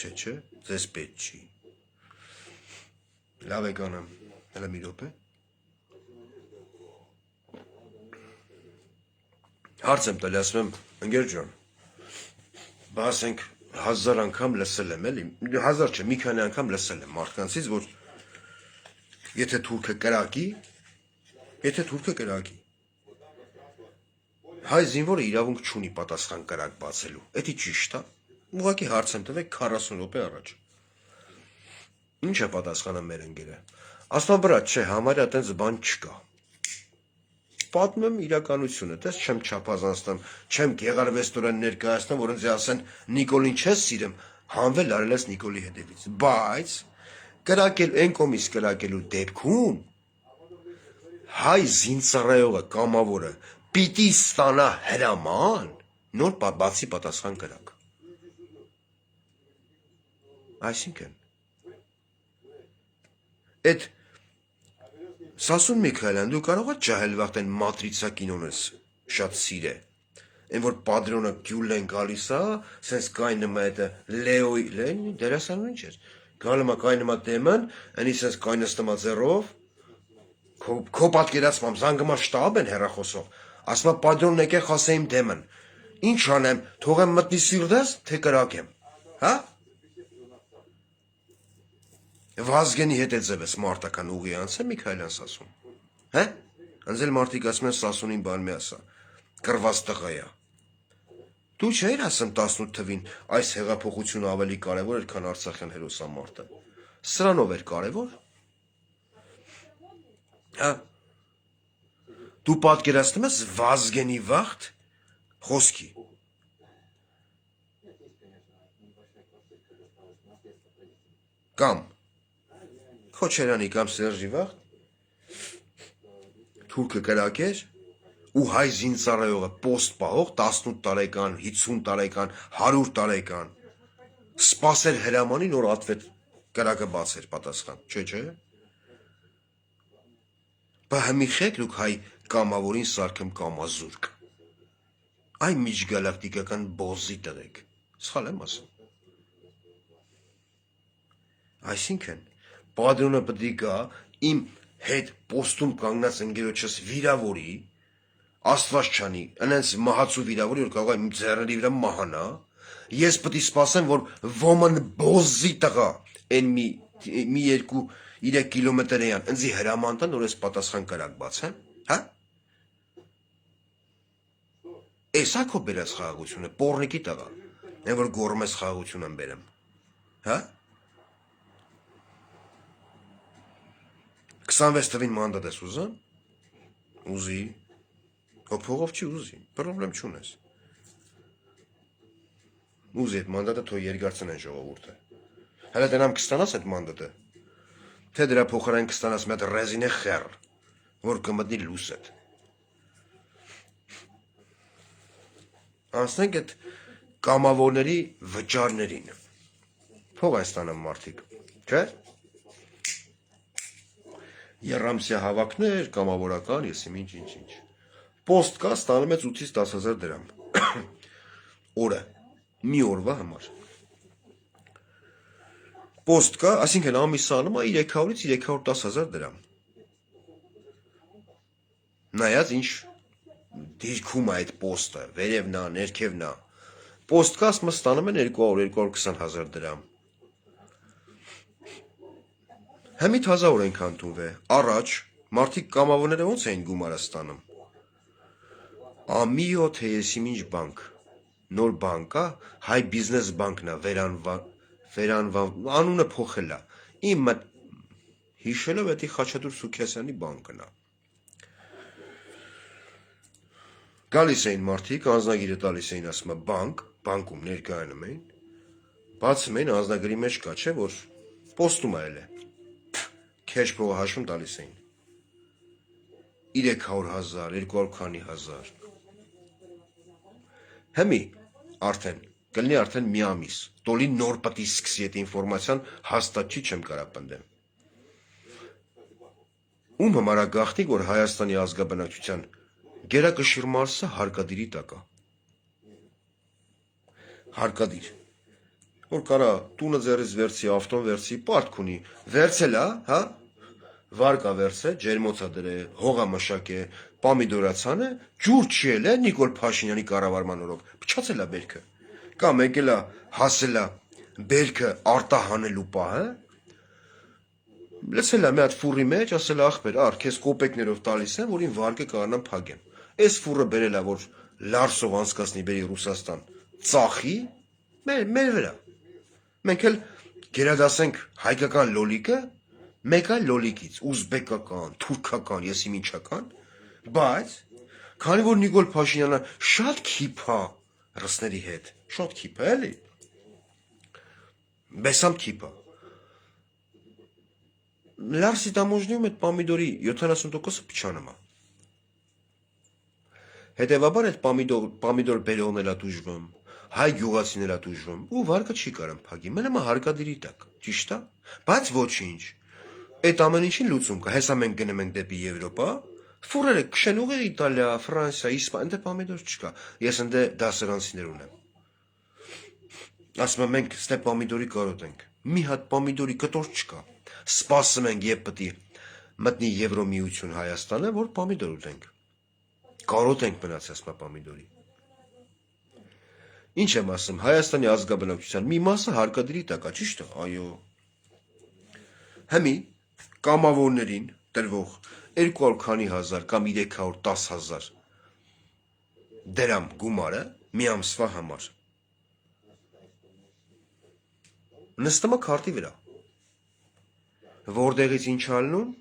Չէ, ձեզ պետք չի։ Լավ եք անեմ, հələ մի րոպե։ Հարց եմ տալի, ասում եմ, ընկեր ջան, բա ասենք 1000 անգամ լսել եմ, էլի, 1000 չէ, մի քանի անգամ լսել եմ մարդկանցից, որ եթե թուրքը կրակի, հայ զինվորը իրավունք չունի պատասխան կրակ բացելու, էդի ճիշտ է, ուղղակի հարց եմ տվեք 40 րոպե առաջ։ Ինչ է պատասխանը մեր ընկերը։ Ասում եմ, բրատ, չէ, համարյա այտենց բան չկա։ Պատմում եմ իրականությունը, տես չեմ չափազանցնում, չեմ գեղարվեստորեն ներկայացնում, որ ինձ ասեն Նիկոլին չես սիրում, հանվել արել ես Նիկոլի հետևից, բայց կրակել այն կողմից կրակելու դեպքում հայ զինծառայողը կամավորը պիտի ստանա հրաման նոր բացի պատասխան կրակ։ Այսինքն այդ Սասուն Միքայելյան, դու կարող ես ջահել վաղտեն մատրիցա կինոնես շատ սիրե, այն որ պատրոնը գյուլեն գալիս է, սենց կայնում է այդ Լեոյի դերասանու ինչ էր, գալում է կայնում է դեմն, այնի սենց կայնստում է ձեռով, քո պատկերացմամբ զանգում է շտաբ են հեռախոսով, ասում է պատրոնն եկե խասե իմ դեմն, ինչ անեմ, թողեմ մտնի սիրտս, թե կրակեմ, հա? Վազգենի հետ է ձևես մարտական ուղի անցե Միքայելյան Սասուն, հե? Ընձել մարդիկ ասում են Սասունին բան մի ասա, կրված տղա է։ Դու չէիր ասում 18 թվին այս հեղափոխությունը ավելի կարևոր էր, քան Արցախյան հերոսամարտը։ Սրանով էր կարևոր։ Հա։ Դու պատկերացնում ես Վազգենի վախտ խոսքի։ Կամ Քոչարյանի կամ Սերժի վաղտ թուրքը կրակեր ու հայ զինծառայողը պոստ պահող 18 տարեկան, 50 տարեկան, 100 տարեկան սպասեր հրամանի նոր ատվետ կրակը բացեր պատասխան, չէ։ Բա հմիխեք դուք հայ կամավորին սարքեմ կամազուրկ։ Այ միջգալակտիկական բոզի տղեկ, սխալ եմ ասում։ Այսինքն Պատրոնը պետք է գա իմ հետ պոստում կանգնած ընկերոջս վիրավորի, Աստված չանի, այնց մահացու վիրավորի, որ կարող է իմ ձեռների վրա մահանա, ես պետք է սպասեմ, որ ոմն բոզի տղա, այն մի 2-3 կիլոմետր էան, ինձի հրամանտան, որ ես պատասխան կարակ բացեմ, հա? Էս ա քո բերած խաղաղությունը, պորնիկի տղա, այն որ գոռում ես խաղաղություն եմ բերեմ, հա? 26 թվին մանդատ ես ուզում, ուզի, հո փողով չի ուզի, պրոբլեմ չունես, ուզի այդ մանդատը թո երկարցն են ժողովուրդը, հələ դենամ կստանաս այդ մանդատը, թե դրա փոխարեն կստանաս մի հատ ռեզինե խեռ, որ կմտնի լուսդ, անցնենք այդ կամավորների վճարներին, փող այն ստանամ մարդիկ, չէ՞, Երամսյա հավակներ, կամավորական, ես իմ ինչ, պոստ կա ստանում ես 8-ից 10,000 դրամ, օրը, մի օրվա համար, պոստ կա, այսինքն ամիսանում է 300-ից 310,000 դրամ, նայած ինչ դիրքում է այդ պոստը, վերևնա, ներքևնա, պոստ կա ասում ստանում են 200-220,000 դրամ, Հեմիտ 1000 ենք ընդունվե, առաջ մարդիկ կամավորները ոնց էին գումարը ստանում, Ամիո թե ես իմ ինչ բանկ, նոր բանկ է, հայ բիզնես բանկն է, անունը փոխել է, իմ մտ հիշելով էդի Խաչատուր Սուքեսյանի բանկն է, գալիս էին մարդիկ, անձնագիրը տալիս էին ասում է բանկում ներկայանում էին, բացում էին անձնագրի մեջ կա, չէ, որ պոստում է էլ է, քեշ փողը հաշվում տալիս էին, 300,000, 200 քանի հազար, Հեմի արդեն, կլինի արդեն մի ամիս, տոլի նոր պտի սկսի այդ ինվորմացիան հաստատ չի չեմ կարա պնդեմ, ում համար է գաղտնիք, որ Հայաստանի ազգաբնակչության գերակշիռ մարսը հարկադիրի տակ է, հարկադիր, որ կարա տունը ձեռից վերցի, ավտոն վերցի, պարտք ունի, վերցել է, հա, վարկա վերցե, ջերմոցա դրե, հողա մշակ է, պամիդորացան է, ջուր չի էլ է Նիկոլ Փաշինյանի կառավարման օրոք, փչացել է բերքը, կամ եկել է հասել է բերքը արտահանելու պահը, լսել է մի հատ ֆուրի մեջ, ասել է ախպեր, ար, քեզ կոպեկներով տալիս եմ, որ ին վարկը կարանամ փագեմ, այս ֆուրը բերել է, որ Լարսով անցկացնի բերի Ռուսաստան, ծախի, մեր վրա, մենք էլ գերադասենք հայկական լոլիկը, մեկ այլ լոլիկից, ուզբեկական, թուրքական, ես իմ ինչական, բայց, քանի որ Նիկոլ Փաշինյանը շատ քիփա ռուսների հետ, շատ քիփա էլի, բեսամ քիփա, Լարսի տամոժնիում այդ պամիդորի 70%-ը փչանում է, հետևաբար այդ պամիդոր բերողն էլ է դուժվում, հայ գյուղացիներ է դուժվում, ու վարկը չի կարան փագի, մենամ է հարկադիրի տակ, ճիշտ է, բայց ոչինչ, այդ ամեն ինչին լուծում կա, հեսա մենք գնում ենք դեպի Եվրոպա, ֆուրերը քշեն ուղիղ Իտալիա, Ֆրանսիա, Իսպանիա, ընդ պամիդոր չկա, ես ընդ դասարանցիներ ունեմ, ասում եմ մենք ստե պամիդորի կարոտ ենք, մի հատ պամիդորի կտոր չկա, սպասում ենք երբ պետք է մտնի Եվրոմիություն Հայաստանը, որ պամիդոր ուտենք, կարոտ ենք մնացած պամիդորի, ինչ եմ ասում, Հայաստանի ազգաբնակչության մի մասը հարկադիրի տակ է, ճիշտ է, այո, Հեմի կամավորներին տրվող 200 քանի հազար կամ 310,000 դրամ գումարը մի ամսվա համար, նստում է քարտի վրա, որտեղից ինչ ալնում,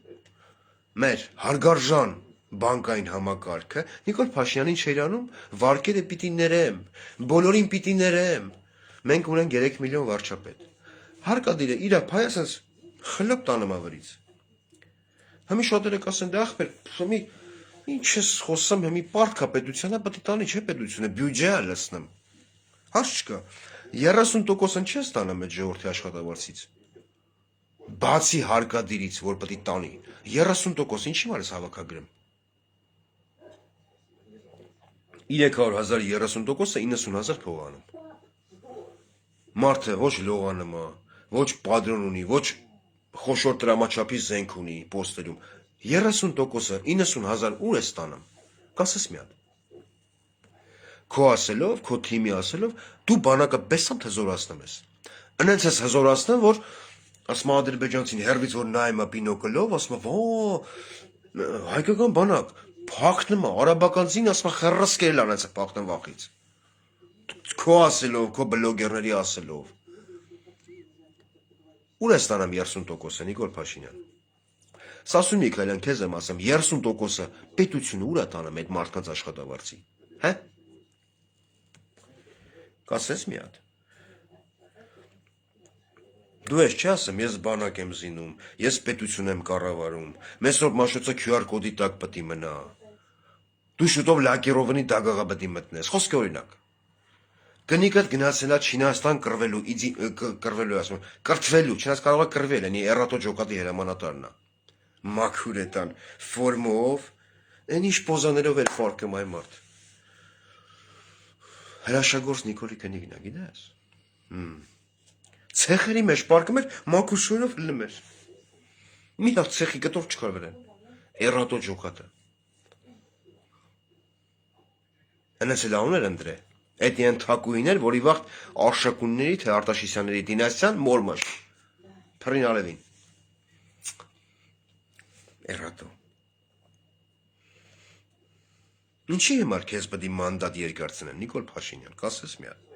մեր հարգարժան բանկային համակարգը, Նիկոլ Փաշինյանին չէր անում, վարկերը պիտի ներեմ, բոլորին պիտի ներեմ, մենք ունենք 3 միլիոն վարչապետ, հարկադիրը իրա փայ ասենց խլոպ տանում ավրից, Հեմի շատերը կասեն, դե ախպեր, հեմի ինչ ես խոսում, հեմի պարտք է պետությանը, պետք է տանի չէ պետությունը, բյուջե է լցնում, հարց չկա, 30%-ն չես տանում այդ ժողովրդի աշխատավարձից, բացի հարկադիրից, որ պետք է տանի, 30% ինչի համար ես հավաքագրեմ, 300,000 30%-ը 90,000 փող անում, մարդը ոչ լողանում է, ոչ պատրոն ունի, ոչ խոշոր տրամաչափի զենք ունի պոստերում, 30%-ը 90,000 ուր է ստանում, կասես մի հատ։ Քո ասելով, քո թիմի ասելով, դու բանակը բեսամ թե զորացնում ես։ Ընենց ես հզորացնում, որ ասում ադրբեջանցին հերվից որ նայում է բինոկլով, ասում է, հայկական բանակ, փախնում է, արաբականցին ասում է խռսկել անց է փախնում վախից։ Քո ասելով, քո բլոգերների ասելով։ Ուր է ստանամ 30%-ը, Նիկոլ Փաշինյան։ Սասուն Միքայելյան, քեզ եմ ասում, 30%-ը պետությունը ուր է տանում այդ մարդկանց աշխատավարձի, հա։ Կասես մի հատ։ Դու ես չի ասեմ, ես բանակ եմ զինում, ես պետություն եմ կառավարում, մեզ որ մաշոցը QR կոդի տակ պետք է մնա։ Դու շուտով Լակիրովնի դագաղա պետք է մտնես, խոսքի օրինակ։ Կնիկդ գնացելա Չինաստան կրվելու, ասում, կրթվելու, չնայած կարող է կրվել, այնի Էրատո ջոկատի հրամանատարն է։ Մաքուր է տան, ֆորմով, այն ինչ պոզաներով էր ֆարկում այ մարդ։ Հրաշագործ Նիկոլի կնիկն է, գիտես։ Ցեխերի մեջ պարկում էր, մաքուր շորով հլում էր։ Մի հատ ցեխի կտոր չկար վրան։ Էրատո ջոկատը։ Հենց էլ անուն էր ընդրե։ Այդ են թակուիներ, որի վաղ Արշակունների թե Արտաշիսյանների դինաստիան մորմաշ։ Փրին Ալևին։ Էրատո։ Ինչի համար քեզ պետք է մանդատ երկարցնեն, Նիկոլ Փաշինյան, կասես մի հատ։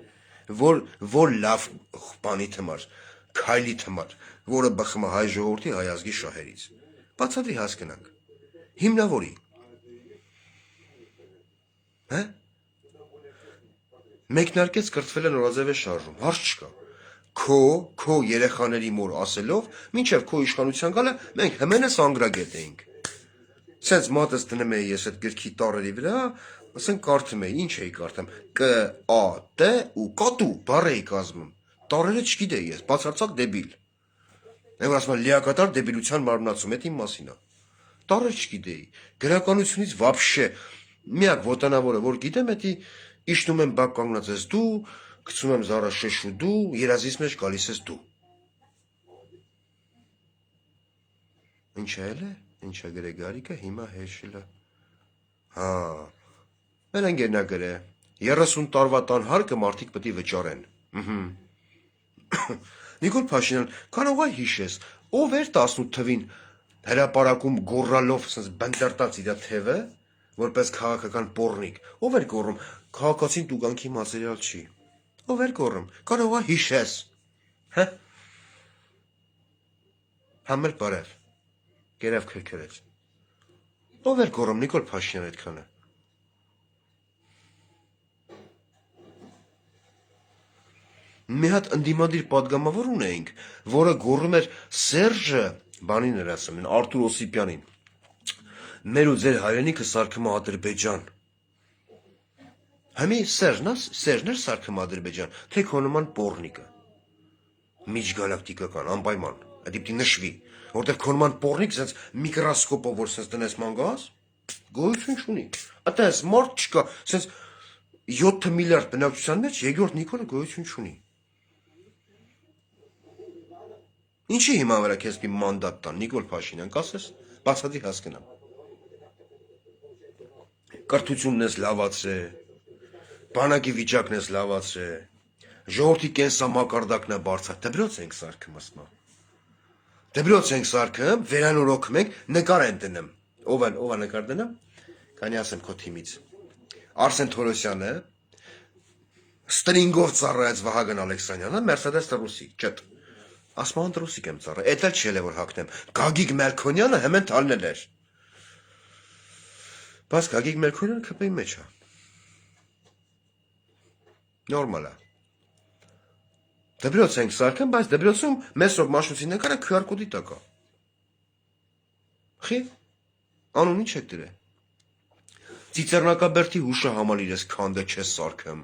Որ լավ բանի թմար, քայլի թմար, որը բխում է հայ ժողովրդի հայ ազգի շահերից։ Բացատրի հասկանանք։ Հիմնավորի։ Հա։ Մեկնարկեց կրթվել են Նորաձև է շարժում, հարց չկա։ Քո երեխաների մոր ասելով, մինչև քո իշխանության գալը մենք հմենս անգրագետ էինք։ Սենց մատս դնում էի ես այդ գրքի տառերի վրա, ասենք կարդում էի, ինչ էի կարդում, Կ-A-T ու կատու բառ էի կազմում։ Տառերը չգիտեի ես, բացարձակ դեբիլ։ Այն որ ասում են լիակատար դեբիլության մարմնացում, այդ իմ մասին է։ Տառեր չգիտեի։ Գրականությունից վաբշե միակ ոտանավորը, որ գիտեմ, էդի իշտում եմ բակ կանգնած ես դու, գցում եմ զառա շեշու դու, երազիս մեջ գալիս ես դու։ Ինչա էլ է, ինչա գրե Գարիկը, հիմա հեշիլը։ Հա, մեր ընկերնա գրե, 30 տարվա տան հարկը մարդիկ պետք է վճարեն։ Նիկոլ Փաշինյան, կարող է հիշես, ով էր 18 թվին հրապարակում գոռալով, ասես բնդրտած իր թևը, որպես քաղաքական պոռնիկ, ով էր գոռում, քաղաքացին տուգանքի մատերիալ չի։ Ով էր գոռում, կարող է հիշես։ Հա։ Համել բարև։ Գերավ քրքրեց։ Ով էր գոռում Նիկոլ Փաշինյան այդքանը։ Մի հատ ընդդիմադիր պատգամավոր ունեինք, որը գոռում էր Սերժը, բանին էր ասում, Արտուր Օսիպյանին։ Մեր ու ձեր հայրենիքը սարքում է Ադրբեջան։ Համի Սերժն էր սարքում Ադրբեջան, թե քո նման պոռնիկը։ Միջգալակտիկական, անպայման, դա պիտի նշվի, որտեղ քո նման պոռնիկ sense միկրոսկոպով որ sense տնես մանգաս, գոյություն չունի։ Ատես մարդ չկա, sense 7 միլիարդ բնակչության մեջ երկրորդ Նիկոլը գոյություն չունի։ Ինչի հիմա վրա քեզ մի մանդատ տան, Նիկոլ Փաշինյան, կասես, բացատրի հասկանամ։ Կրթությունն ես լավացրե, բանակի վիճակն ես լավացրե, ժողովրդի կենսամակարդակն է բարձր, դպրոց ենք սարքում, ասում։ Դպրոց ենք սարքում, վերանորոգում ենք, նկար են դնում։ Ով է նկար դնում։ Քանի ասեմ քո թիմից։ Արսեն Թորոսյանը, Ստրինգով ծառայած Վահագն Ալեքսանյանը, Մերսեդես Ռուսի, ճտ։ Ասման ռուսիկ եմ ծառայ, էդ էլ չէ որ հագնեմ։ Գագիկ Մելքոնյանը հեմեն տալնել էր։ Բայց Գագիկ Մելքոնյանը քպեի մեջ է։ Նորմալ է։ Դպրոց ենք սարքում, բայց դպրոցում Մեսրոպ Մաշուցի նկարը QR կոդի տակ է։ Խի, անուն ինչ եք դրե։ Ծիծեռնակաբերդի հուշը համալիր ես քանդը չես սարքում։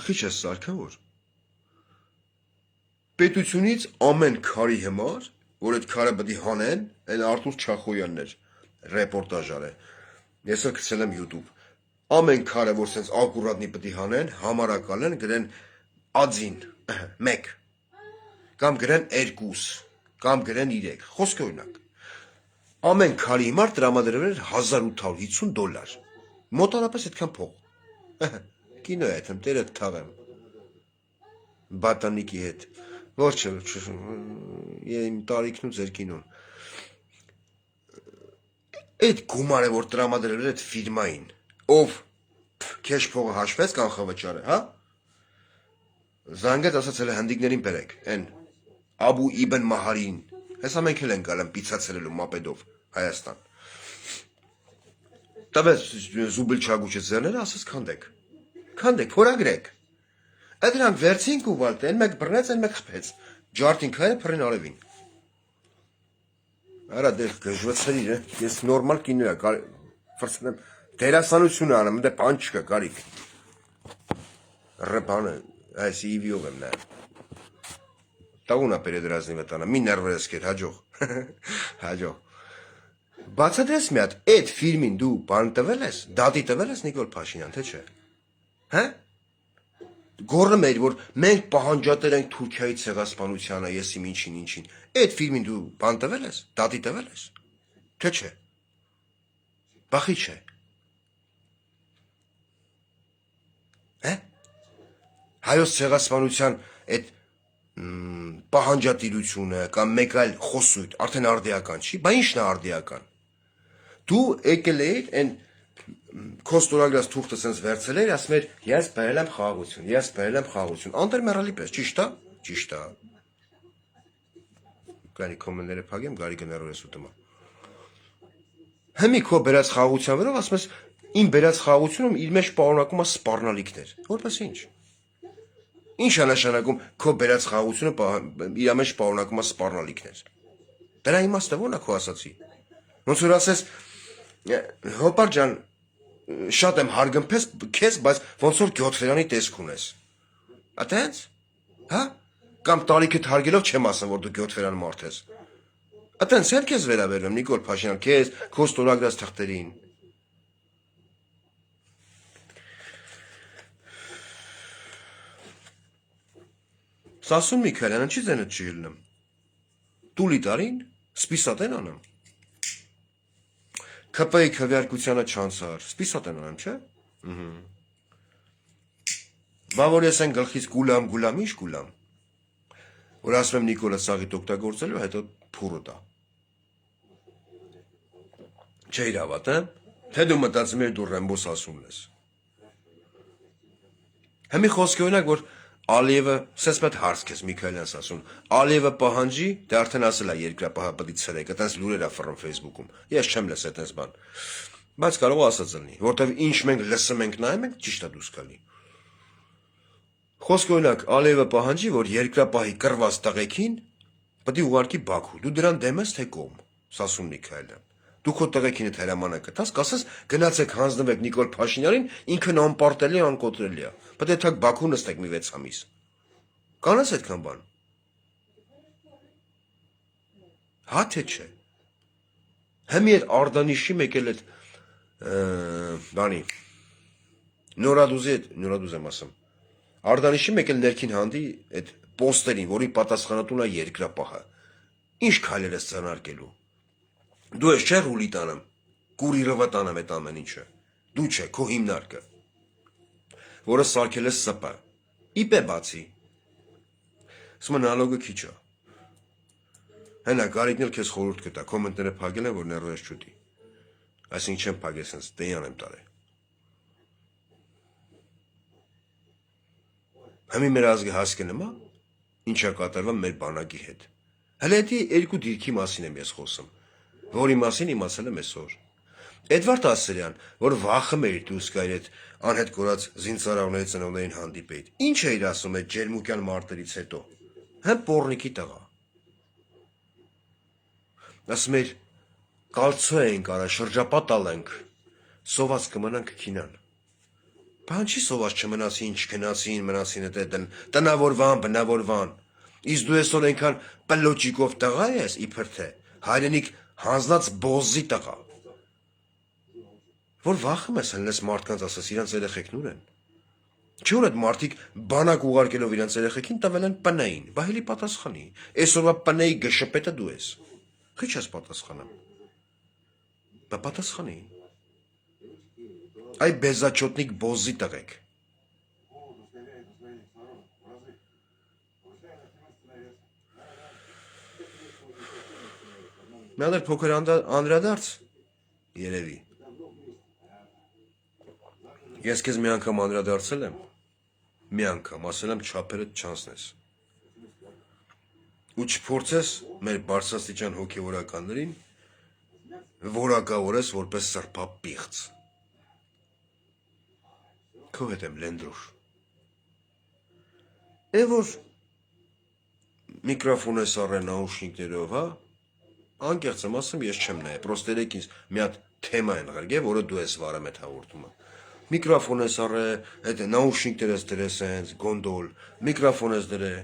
Խի չես սարքում որ։ Պետությունից ամեն քարի համար, որ այդ քարը պետք է հանեն, այն Արտուր Չախոյանն էր, ռեպորտաժ արել։ Ես էլ գցել եմ YouTube։ Ամեն քարը, որ sense ակուրատնի պետք է հանեն, համարակալեն, գրեն ածին 1 կամ գրեն 2 կամ գրեն 3։ Խոսքը օրինակ։ Ամեն քանի համար տրամադրել էր $1850, մոտարապես այդքան փող, կինո է այդմ, տերը թաղեմ, բատանիկի հետ, ոչ չէ, իմ տարիքն ու ձեր կինոն, այդ գումարը, որ տրամադրել էր այդ ֆիրմային, ով քեշ փողը հաշվեց կանխավճարը, հա, զանգեց ասաց հələ հնդիկներին բերեք, այն Աբու Իբն Մահարին, հեսա մենք էլ ենք գալեմ պիցացրելու մապեդով Հայաստան, տվեց զուբիլ չագուչը ձեռները, ասաց քանդեք, փորագրեք, այդ նրանք վերցին կուվալտ, այն մեկ բռնեց, այն մեկ խփեց, ջարդին քայլը փռին արևին, արա դեր գժվացրի, ես նորմալ կինո է, ֆրցնեմ, դերասանություն անեմ, դե բան չկա, կարիք, ռպանը, այս իվիով եմ նայ, տաղունա պերեդրազնի վտանը, մի ներվրես կեր, հաջող, բացատրես մի հատ, այդ ֆիրմին դու բան տվել ես, դատի տվել ես Նիկոլ Փաշինյան, թե չէ, հա, գոռում էր, որ մենք պահանջատեր ենք Թուրքիայի ցեղասպանությանը, ես իմ ինչին, այդ ֆիրմին դու բան տվել ես, դատի տվել ես, թե չէ, բախի չէ, հա, հայոց ցեղասպանության այդ պահանջատիրությունը կամ մեկ այլ խոսույթ արդեն արդիական չի, բա ի՞նչն է արդիական։ Դու եկել էիր այն քո ստորագրած թուղթը sense վերցել էիր, ասում էր ես բերել եմ խաղաղություն, անտեր մեռալի պես, ճիշտ է։ Գարի կոմենտները փակեմ, գարի գներորես ուտում։ Հիմի քո բերած խաղաղության վերով ասում ես իմ բերած խաղաղությունում իր մեջ պարունակում է սպառնալիքներ, որպես ինչ։ Ինչ է նշանակում քո բերած խաղաղությունը իր մեջ պարունակում է սպառնալիքներ։ Դրա իմաստը ո՞րն է քո ասացի։ Ոնց որ ասես հոպար ջան շատ եմ հարգմփես քեզ, բայց ոնց որ Գյոթվերյանի տեսք ունես։ Ատենց։ Հա? Կամ տարիքդ հարգելով չեմ ասում որ դու Գյոթվերյան մարդ ես։ Ատենց էլ քեզ վերաբերում Նիկոլ Փաշինյան, քեզ քո ստորագրած թղթերին։ Սասուն Միքայելյանը չի ձենը չիլնեմ։ Տուլի տարին սպիսատեն անեմ։ ԿՊ-ի քվեարկությանը չանցար, սպիսատեն անեմ, չէ։ Բա որ ես են գլխից գուլամ, ինչ գուլամ։ Որ ասում եմ Նիկոլը սաղիթ օգտագործելու, հետո փուրը տա։ Չէիր հավատեմ, թե դու մտածում ես դու Ռեմբո Սասունն ես։ Հիմի խոսքի օրինակ որ Ալիևը, սենց մետ հարց քեզ Միքայելյան Սասուն, Ալիևը պահանջի, դե արդեն ասել է երկրապահապետի ցրեք, այտենց լուրեր է ֆռում Facebook-ում։ Ես չեմ լսել այտենց բան։ Բայց կարող է ասած լինի, որտեվ ինչ մենք լսում ենք, նայում ենք, ճիշտ է դուրս գալի։ Խոսքը օրինակ Ալիևը պահանջի, որ երկրապահի կռված տղեկին պետք է ուղարկի Բաքու։ Դու դրան դեմ ես թե կողմ, Սասուն Միքայելյան։ Դու քո տղեկինդ հրամանակ կտաս, կասես գնացեք հանձնվեք Նիկոլ Փաշինյանին, ինքն անպարտելի անկոտրելի է։ Պետք է թակ Բաքու նստեք մի 6 ամիս։ Կանես այդքան բան։ Հա թե չէ։ Հիմի այդ Արդանիշի եկել այդ բանի նորադուզ եմ ասում։ Արդանիշի եկել ներքին հանդի այդ պոստերին, որի պատասխանատուն է երկրապահը։ Ինչ քայլեր ես ձեռնարկելու։ Դու ես չէ ռուլի տանեմ, կուրիրովը տանեմ այդ ամեն ինչը, դու չէ, քո հիմնարկը, որը սարքել ես ՍՊ, իպ է բացի, սմը նալոգը քիչ է, հենա գարիկն էլ քեզ խորուրդ կտա, կոմենտները փակել են, որ ներվես չուտի, այսինք չեմ փակել սենց, դեյան եմ տարել, հիմի մեր ազգը հասկենում է, ինչ է կատարվում մեր բանակի հետ, հələ էդի երկու դիրքի մասին եմ ես խոսում, որի մասին իմացել եմ այսօր։ Էդվարդ Ասրյան, որ վախում էր դուրս գայր այդ անհետ կորած զինծառայողների ծնողներին հանդիպեիդ։ Ինչ էիր ասում այդ ջերմուկյան մարտերից հետո։ Հեմ պոռնիկի տղա։ Ասում էր կալցո ենք արա, շրջապատ ալենք, սոված կմնանք քինան։ Բան չի սոված չմնացին, չգնացին, մնացին այդ տնավորվան, բնավորվան։ Իսկ դու այսօր այնքան պլոճիկով տղա ես, իբր թե հայրենիք հանձնած բոզի տղա, որ վախում ես հնլես մարդկանց ասես իրանց երեխեքն ուր են, չէ որ այդ մարդիկ բանակ ուղարկելով իրանց երեխեքին տվել են պնային, բա հելի պատասխանի, այսօրվա պնայի գշպետը դու ես, խիչ ես պատասխանում, Պատասխանի։ Այ բեզաչոտնիկ բոզի տղեկ։ Մի հատ փոքր անդրադարձ երևի։ Ես քեզ մի անգամ անդրադարձել եմ, մի անգամ ասել եմ չափերդ չանցնես։ Ու չփորձես մեր բարձրաստիճան հոգևորականներին որակավորես որպես սրբապիղծ։ Քո հետ եմ լենդրուշ։ Է որ միկրոֆոն ես առել նաուշնիկներով, հա? Անկեղծ եմ ասում, ես չեմ նայ, պրոստը երեք ինձ մի հատ թեմա են ղրգե, որը դու ես վարում այդ հաղորդումը։ Միկրոֆոն ես առել, այդ նաուշնիկներ ես դրես հենց, գոնդոլ, միկրոֆոն ես դրել,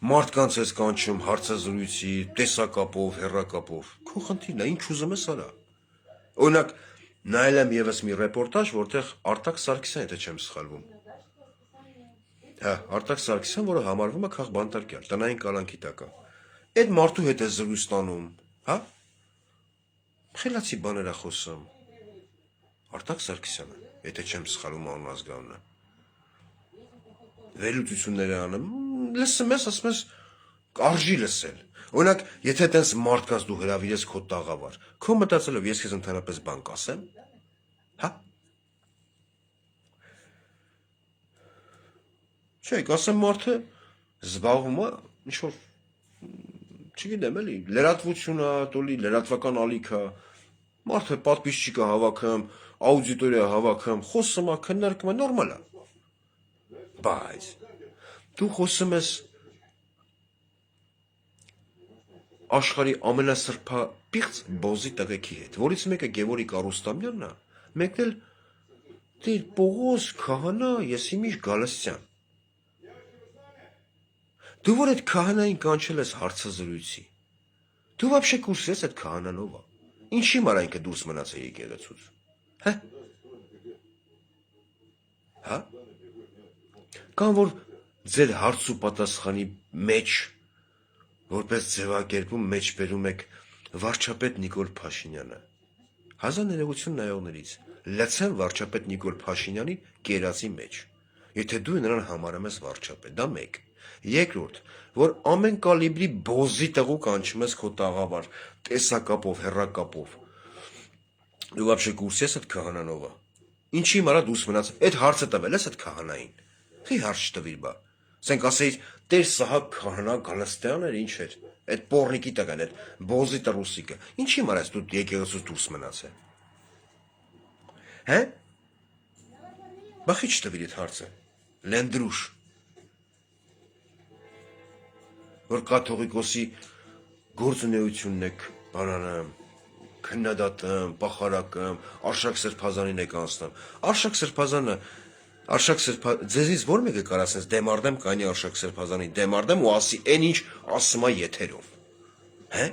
մարդկանց ես կանչում հարցազրույցի, տեսակապով, հեռակապով։ Քո խնդիրն է, ինչ ուզում ես արա։ Օրինակ, նայել եմ եւս մի ռեպորտաժ, որտեղ Արտակ Սարգսյան, եթե չեմ սխալվում։ Հա, Արտակ Սարգսյան, որը համարվում է քաղբանտարկյալ, տնային կալանքի տակ է։ Այդ մարդու հետ է զրույց տանում, հա? Խելացի բաներ է խոսում։ Արտակ Սարգսյանը, եթե չեմ սխալվում անուն ազգանունը։ Վերլուծություններ է անում, լսում ես, ասում ես, արժի լսել։ Օրինակ, եթե տես մարդկանց դու հրավիրես քո տաղավար, քո մտածելով ես քեզ ընդհանրապես բան կասեմ, հա? Չէ, կասեմ մարդը զբաղվում է ինչ-որ, չգիտեմ էլի, լրատվություն է, տոլի, լրատվական ալիք է, մարդը պատպիսչիկ է հավաքում, աուդիտորիա հավաքում, խոսում է, քննարկում է, նորմալ է։ Բայց դու խոսում ես աշխարհի ամենասրբապիղծ բոզի տղեկի հետ, որից մեկը Գևորգ Արուստամյանն է, մեկն էլ Տեր Պողոս քահանա Եսիմիշ Գալստյան։ Դու որ այդ քահանային կանչել ես հարցազրույցի, դու вообще կուրսի ես այդ քահանանով է։ Ինչի համար այնքը դուրս մնաց է եկեղեցուց։ Հա։ Հա։ Կամ որ ձեր հարց ու պատասխանի մեջ որպես ձևակերպում մեջ բերում եք վարչապետ Նիկոլ Փաշինյանը։ Հազար ներողություն նայողներից, լցեմ վարչապետ Նիկոլ Փաշինյանի կերածի մեջ։ Եթե դու նրան համարում ես վարչապետ, դա մեկ։ Երկրորդ, որ ամեն կալիբրի բոզի տղու կանչում ես քո տաղավար, տեսակապով, հեռակապով։ Դու вообще կուրսի ես այդ քահանանովը։ Ինչի մարա դուրս մնաց, այդ հարցը տվել ես այդ քահանային։ Խի հարց չտվիր բա։ Ասենք ասեիր, Տեր Սահակ քահանա Գալստյանն էր, ինչ էր։ Այդ պորնիկի տղան, այդ բոզի տռուսիկը։ Ինչի համար ես դու եկեղեցուց դուրս մնացել։ Հե՞։ Բա խի չտվիր այդ հարցը։ Լենդրուշ։ Որ կաթողիկոսի գործունեությունն եք բանանում, քննադատում, պախարակում, Արշակ Սրբազանին եք անցնում։ Արշակ Սրբազան, ձեզից ո՞ր մեկը կարող ասես դեմարդեմ կանի Արշակ Սրբազանին, դեմարդեմ ու ասի այն ինչ ասում է եթերով։ Հե՞։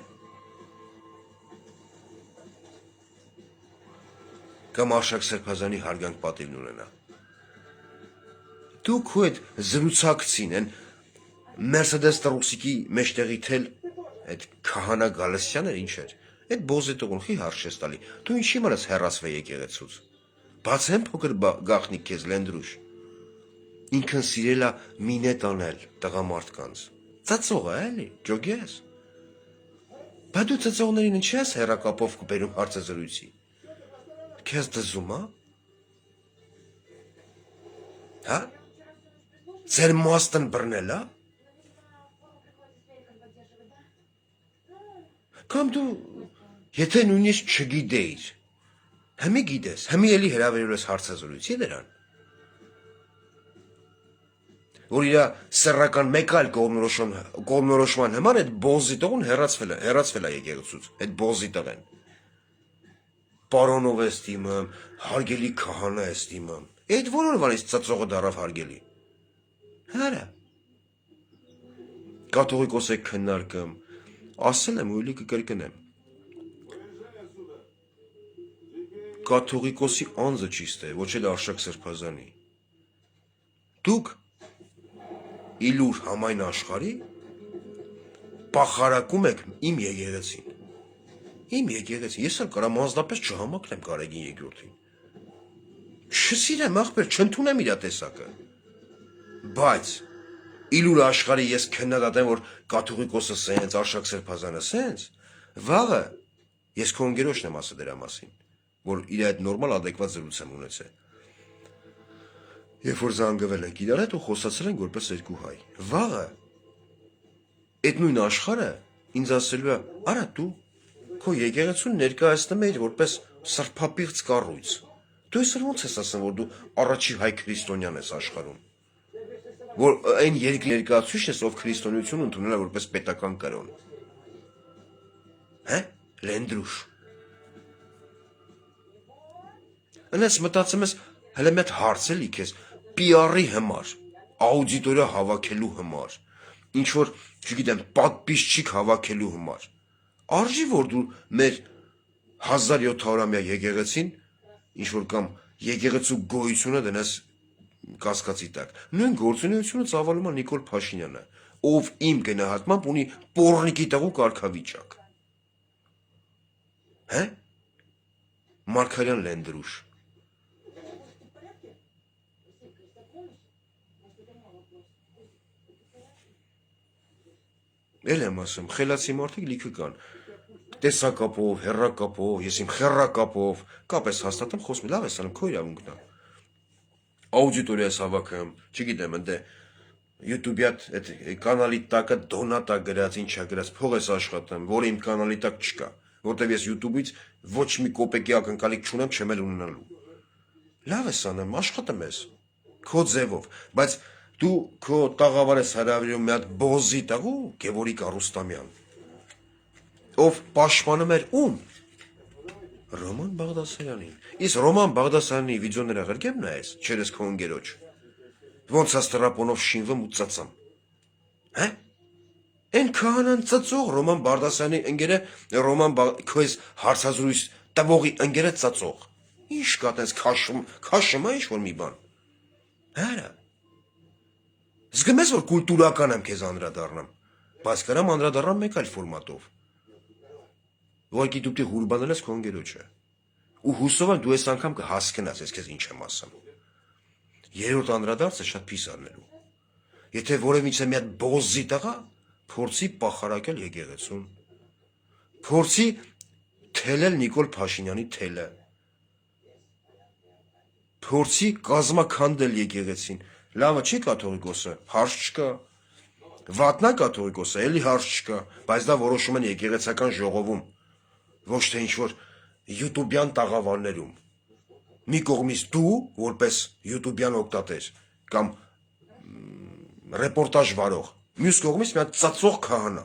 Կամ Արշակ Սրբազանի հարգանք պատիվն ունենա։ Դու քո այդ զրուցակցին են Մերսեդես տրուսիկի մեջտեղի թել այդ քահանա Գալստյանը ինչ էր։ Այդ բոզի տղուն խի հարց ես տալի։ Դու ինչի համար ես հեռացվել եկեղեցուց։ Բացեմ փոքր գախնիկ քեզ լենդրուշ։ Ինքն սիրելա մինետ անել տղամարդկանց։ Ծածող է էլի, ջոգես։ Բա դու ծածողներին ինչի ես հեռակապով կբերում հարցազրույցի։ Քեզ դզում, հա։ Ձեր մաստն բռնել, հա։ Կամ դու, եթե նույնիսկ չգիտեիր, հիմի գիտես, հիմի էլի հրավիրել ես հարցազրույցի դրան, որ իրա սեռական մեկ այլ կողմնորոշման համար այդ բոզի տղուն հեռացվել է եկեղեցուց, այդ բոզի տղեն։ Պարոնով ես դիմում, հարգելի քահանա ես դիմում, այդ որոնվանից ծծողը դարավ հարգելի։ Հարա։ Կաթողիկոս եք քննարկում, ասել եմ ու էլի կկրկնեմ։ Կաթողիկոսի անձը ճիշտ է, ոչ էլ Արշակ Սրբազանի։ Դուք իլուր համայն աշխարհի պախարակում եք իմ եկեղեցին։ Իմ եկեղեցին, ես էլ կարամ անձնապես չհամակնեմ Գարեգին երկրորդին։ Չսիրեմ ախպեր, չընդունեմ իր տեսակը։ Բայց իլուր աշխարհի ես քննադատեմ, որ կաթողիկոսը սենց, Արշակ Սրբազանը սենց, վաղը ես քո ընկերոջն եմ ասել դրա մասին, որ իր այդ նորմալ ադեկվատ զրույց եմ ունեցել։ Երբ որ զանգվել ենք իրար հետ ու խոսացել ենք որպես երկու հայ։ Վաղը այդ նույն աշխարհը ինձ ասելու է, արա դու քո եկեղեցուն ներկայացնում ես որպես սրբապիղծ կառույց։ Դու այսօր ո՞նց ես ասում, որ դու առաջի հայ քրիստոնյան ես աշխարհում։ Որ այն երկրի ներկայացուցիչն ես, ով քրիստոնեություն ընդունել է որպես պետական կրոն։ Հե՞, Լենդրուշ։ Անես մտածում ես, հələ մի հատ հարց էլի քեզ, PR-ի համար, աուդիտորիա հավաքելու համար, ինչ որ, չգիտեմ, պատպիսչիկ հավաքելու համար։ Արժի որ դու մեր 1700-ամյա եկեղեցին, ինչ որ կամ եկեղեցու գոյությունը դնես կասկածի տակ։ Նույն գործունեությունը ծավալում է Նիկոլ Փաշինյանը, ով իմ գնահատմամբ ունի պոռնիկի տղու կարգավիճակ։ Հե՞։ Մարգարյան Լենդրուշ։ Էլ եմ ասում, խելացի մարդիկ լիքը կան։ Տեսակապով, հեռակապով, ես իմ խեռակապով, կապես հաստատեմ, խոսում լավ ես անում, քո իրավունքն է։ Աուդիտորիաս հավաքում, չգիտեմ, ընդ YouTube-ի այդ կանալի տակը դոնատա գրած, ինչա գրած, փող ես աշխատում, որը իմ կանալի տակ չկա, որտեվ ես YouTube-ից ոչ մի կոպեկի ակնկալիք չունեմ, չեմ էլ ունենալու։ Լավ ես անում, աշխատում ես, քո ձևով, բայց դու քո տաղավար ես հրավիրում մի հատ բոզի տղու, Գևորգ Արուստամյան, ով պաշտպանում էր ում։ Ռոման Բաղդասարյանին։ Իսկ Ռոման Բաղդասարյանի վիդեոները ղրկեմ նայես, չերես քո ընկերոջ։ Ոնց աստրապոնով շինվում ու ծծում։ Հե՞։ Այն քահանան ծծող Ռոման Բաղդասարյանի ընկերը քո ես հարցազրույց տվողի ընկերը ծծող։ Ինչ կա տես քաշում է ինչ որ մի բան։ Հələ։ Զգում ես որ կուլտուրական եմ քեզ անդրադառնամ, բայց կարամ անդրադառնամ մեկ այլ ֆորմատով։ Ուղղակի դու պիտի հուրբանել ես քո ընկերոջը։ Ու հուսով եմ դու այս անգամ կհասկնաս, ես քեզ ինչ եմ ասում։ Երրորդ անդրադարձը շատ փիս առնելու։ Եթե որևիցե մի հատ բոզի տղա փորձի պախարակել եկեղեցուն, փորձի թելել Նիկոլ Փաշինյանի թելը, փորձի կազմաքանդել եկեղեցին, լավը չի կաթողիկոսը, հարց չկա, վատնա կաթողիկոսը, էլի հարց չկա, բայց դա որոշում են եկեղեցական ժողովում, ոչ թե ինչ-որ յուտուբյան տաղավարներում։ Մի կողմից դու, որպես յուտուբյան օգտատեր, կամ ռեպորտաժ վարող, մյուս կողմից մի հատ ծծող քահանա։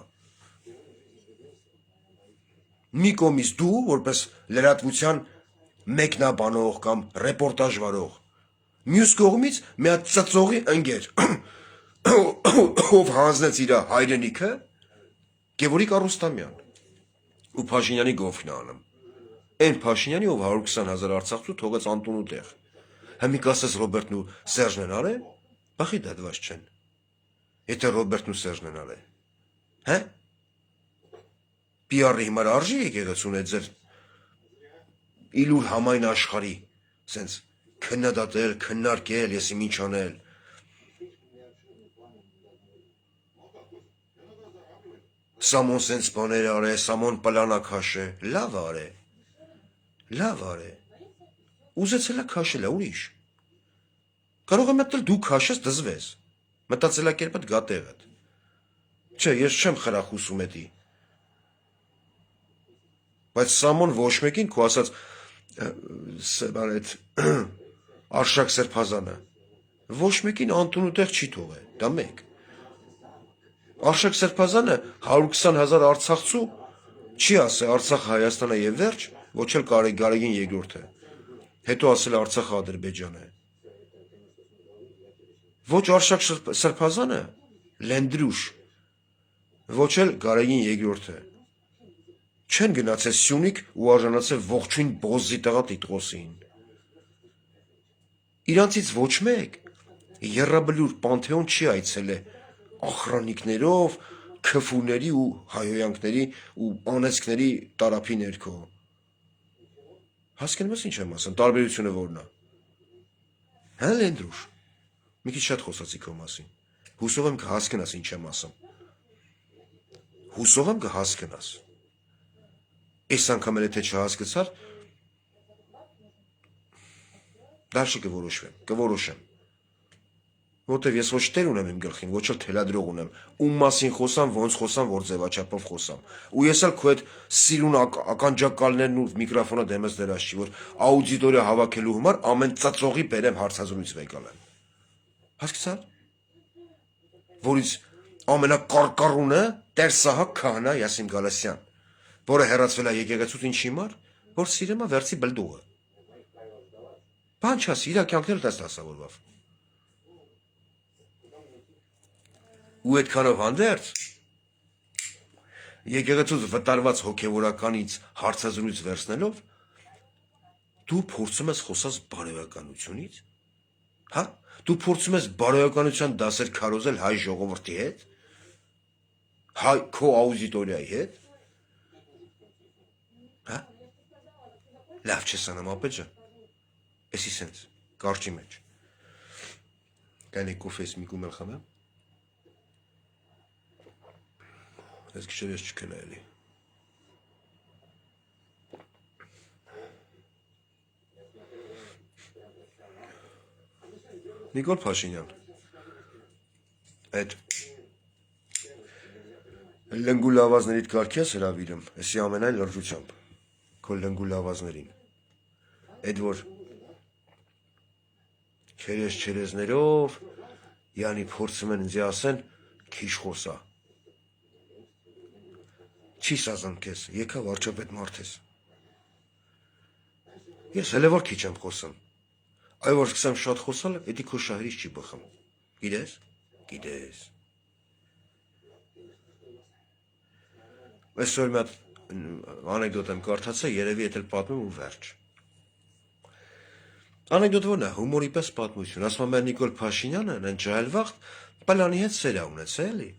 Մի կողմից դու, որպես լրատվության մեկնաբանող կամ ռեպորտաժ վարող, մյուս կողմից մի հատ ծծողի ընկեր, ով հանձնեց իր հայրենիքը, Գևորգ Արուստամյան, ու Փաշինյանի գովքն անում։ Այն Փաշինյանի, ով 120,000 արցախցու թողեց անտուն ու տեղ։ Հիմա կասես Ռոբերտն ու Սերժն են արել, բախի դատված չեն։ Եթե Ռոբերտն ու Սերժն են արել, հե՞։ PR-ի հիմար արժի եկեղեցուն է ձեր իլուր համայն աշխարհի, սենց քննադատել, քննարկել, ես իմ ինչ անել։ Սամոն սենց բաներ արե, Սամոն պլանա քաշե, լավ արե, լավ արե, ուզեցել է քաշել է, ուրիշ։ Կարող է մտել դու քաշես դզվես, մտածելակերպդ գա տեղդ։ Չէ, ես չեմ խրախուսում էդի։ Բայց Սամոն ոչ մեկին քո ասած այդ Արշակ Սրբազանը ոչ մեկին անտուն ու տեղ չի թողել, դա մեկ։ Արշակ Սրբազանը 120,000 արցախցու չի ասել Արցախը Հայաստանը եւ վերջ, ոչ էլ Գարեգին երկրորդը։ Հետո ասել Արցախը Ադրբեջանը։ Ոչ Արշակ Սրբազանը, Լենդրուշ, ոչ էլ Գարեգին երկրորդը։ Չեն գնացել Սյունիք ու արժանացել ողջույն բոզի տղա Տիտղոսին։ Իրանցից ոչ մեկ Եռաբլուր Պանթեոն չի այցելել ախրանիկներով, քֆուների ու հայոյանքների ու անեծքների տարափի ներքո։ Հասկանում ես ինչ եմ ասում, տարբերությունը որն է։ Հա Լենդրուշ, մի քիչ շատ խոսացի քո մասին։ Հուսով եմ կհասկանաս ինչ եմ ասում։ Հուսով եմ կհասկանաս։ Այս անգամ էլ թե չհասկացար, դաշը կորոշեմ։ Որտեվ ես ոչ տեր ունեմ իմ գլխին, ոչ էլ թելադրող ունեմ, ում մասին խոսամ, ոնց խոսամ, որ ձևաչափով խոսամ։ Ու ես էլ քո այդ սիրուն ականջակալներն ու միկրոֆոնը դեմս դրած չի, որ աուդիտորիա հավաքելու համար ամեն ծծողի բերեմ հարցազրույց վեկալեմ։ Հասկացա՞ր։ Որից ամենակարկառունը Տեր Սահակ քահանա Յասիմ Գալասյան, որը հեռացվել է եկեղեցուց ինչի համար, որ սիրում է վերցի բլդուղը։ Բան չասի, իր կյանքները տես դասավորվավ։ Ու այդքանով հանդերձ եկեղեցուց վտարված հոգևորականից հարցազրույց վերցնելով դու փորձում ես խոսած բարոյականությունից, հա? Դու փորձում ես բարոյականության դասեր քարոզել հայ ժողովրդի հետ, հայ քո աուդիտորիայի հետ, հա? Լավ չես անում ապեջը, էսի սենց, կարճի մեջ, կայնի կոֆես մի կումել խմեմ, ես քիչ ես չկելա էլի։ Նիկոլ Փաշինյան, այդ լնգու լավազներիդ կարգի ես հրավիրում, էսի ամենայն լրջությամբ, քո լնգու լավազներին, այդ որ չերեզներով, յանի փորձում են ինձի ասեն, քիչ խոսա, չի սազան քեզ, եկա վարչապետ մարդ ես, ես հելե որ քիչ եմ խոսում, այ որ սկսեմ շատ խոսալ, էդի քո շահերից չի բխում, գիտես, գիտես, այսօր մի հատ անեկդոտ եմ կարդացել, երևի էդ էլ պատմեմ ու վերջ, անեկդոտ որն է, հումորի պես պատմություն, ասում է մեր Նիկոլ Փաշինյանը, այն ջահելվաղտ, պլանի հետ սեր է ունեցել, էլի,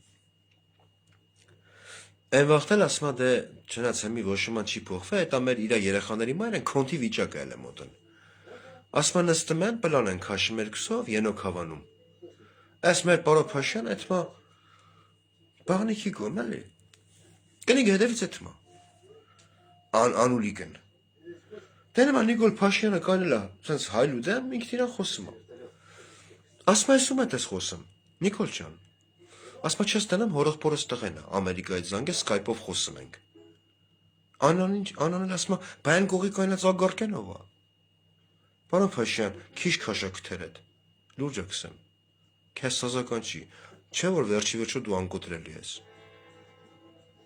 այն վաղտ էլ ասում է դե չնայած մի ոչ ոք չի փոխվել, դա մեր իր երեխաների մայր են քոնթի վիճակը էլ է մոտն, ասում է նստում են, պլան են քաշում երկուսով, ենոք հավանում, այս մեր պարո Փաշյան այդ մա բաղնիքի գոմ էլի, կնիկ հետևից այդ մա, անուլիկն, դե նմա Նիկոլ Փաշյանը կանել է, սենց հայլու դեմ, ինքն իրան խոսում է, ասում է այսում է տես խոսում, Նիկոլ ջան, ասում է չես տնեմ հորողպորս տղեն է, Ամերիկայից զանգ է, սկայպով խոսում ենք, անան էլ ասում է, բա այն կողի կանած ագարկեն ով է, պարո Փաշյան, քիչ քաշա քթերդ, լուրջ ակսեմ, քեզ սազական չի, չէ որ վերջի վերջո դու անկոտրելի ես,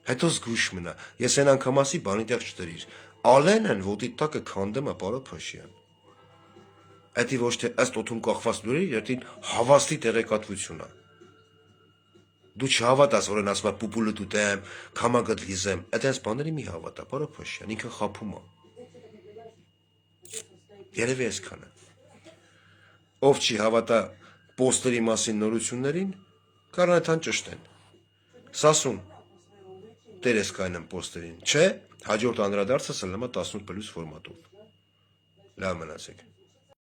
հետո զգույշ մնա, ես այն անգամ ասի բանի տեղ չտրիր, ալեն են ոտի տակը քանդեմ է պարո Փաշյան, այդի ոչ թե ըստ օդում կախված լուրերի, երդին հավաստի տեղեկատվություն է, դու չհավատաս, որ են ասում է պուպուլը դու տեմ, քամագդ լիզեմ, այդ այս բաների մի հավատա, պարո Փաշյան, ինքը խափում է, երևի այսքանը, ով չի հավատա պոստերի մասին նորություններին, կարան այդան ճշտեն, սասուն, տեր ես կայնեմ պոստերին, չէ, հաջորդ անդրադարձը սլնամա 18+ ֆորմատով, լավ մնացեք։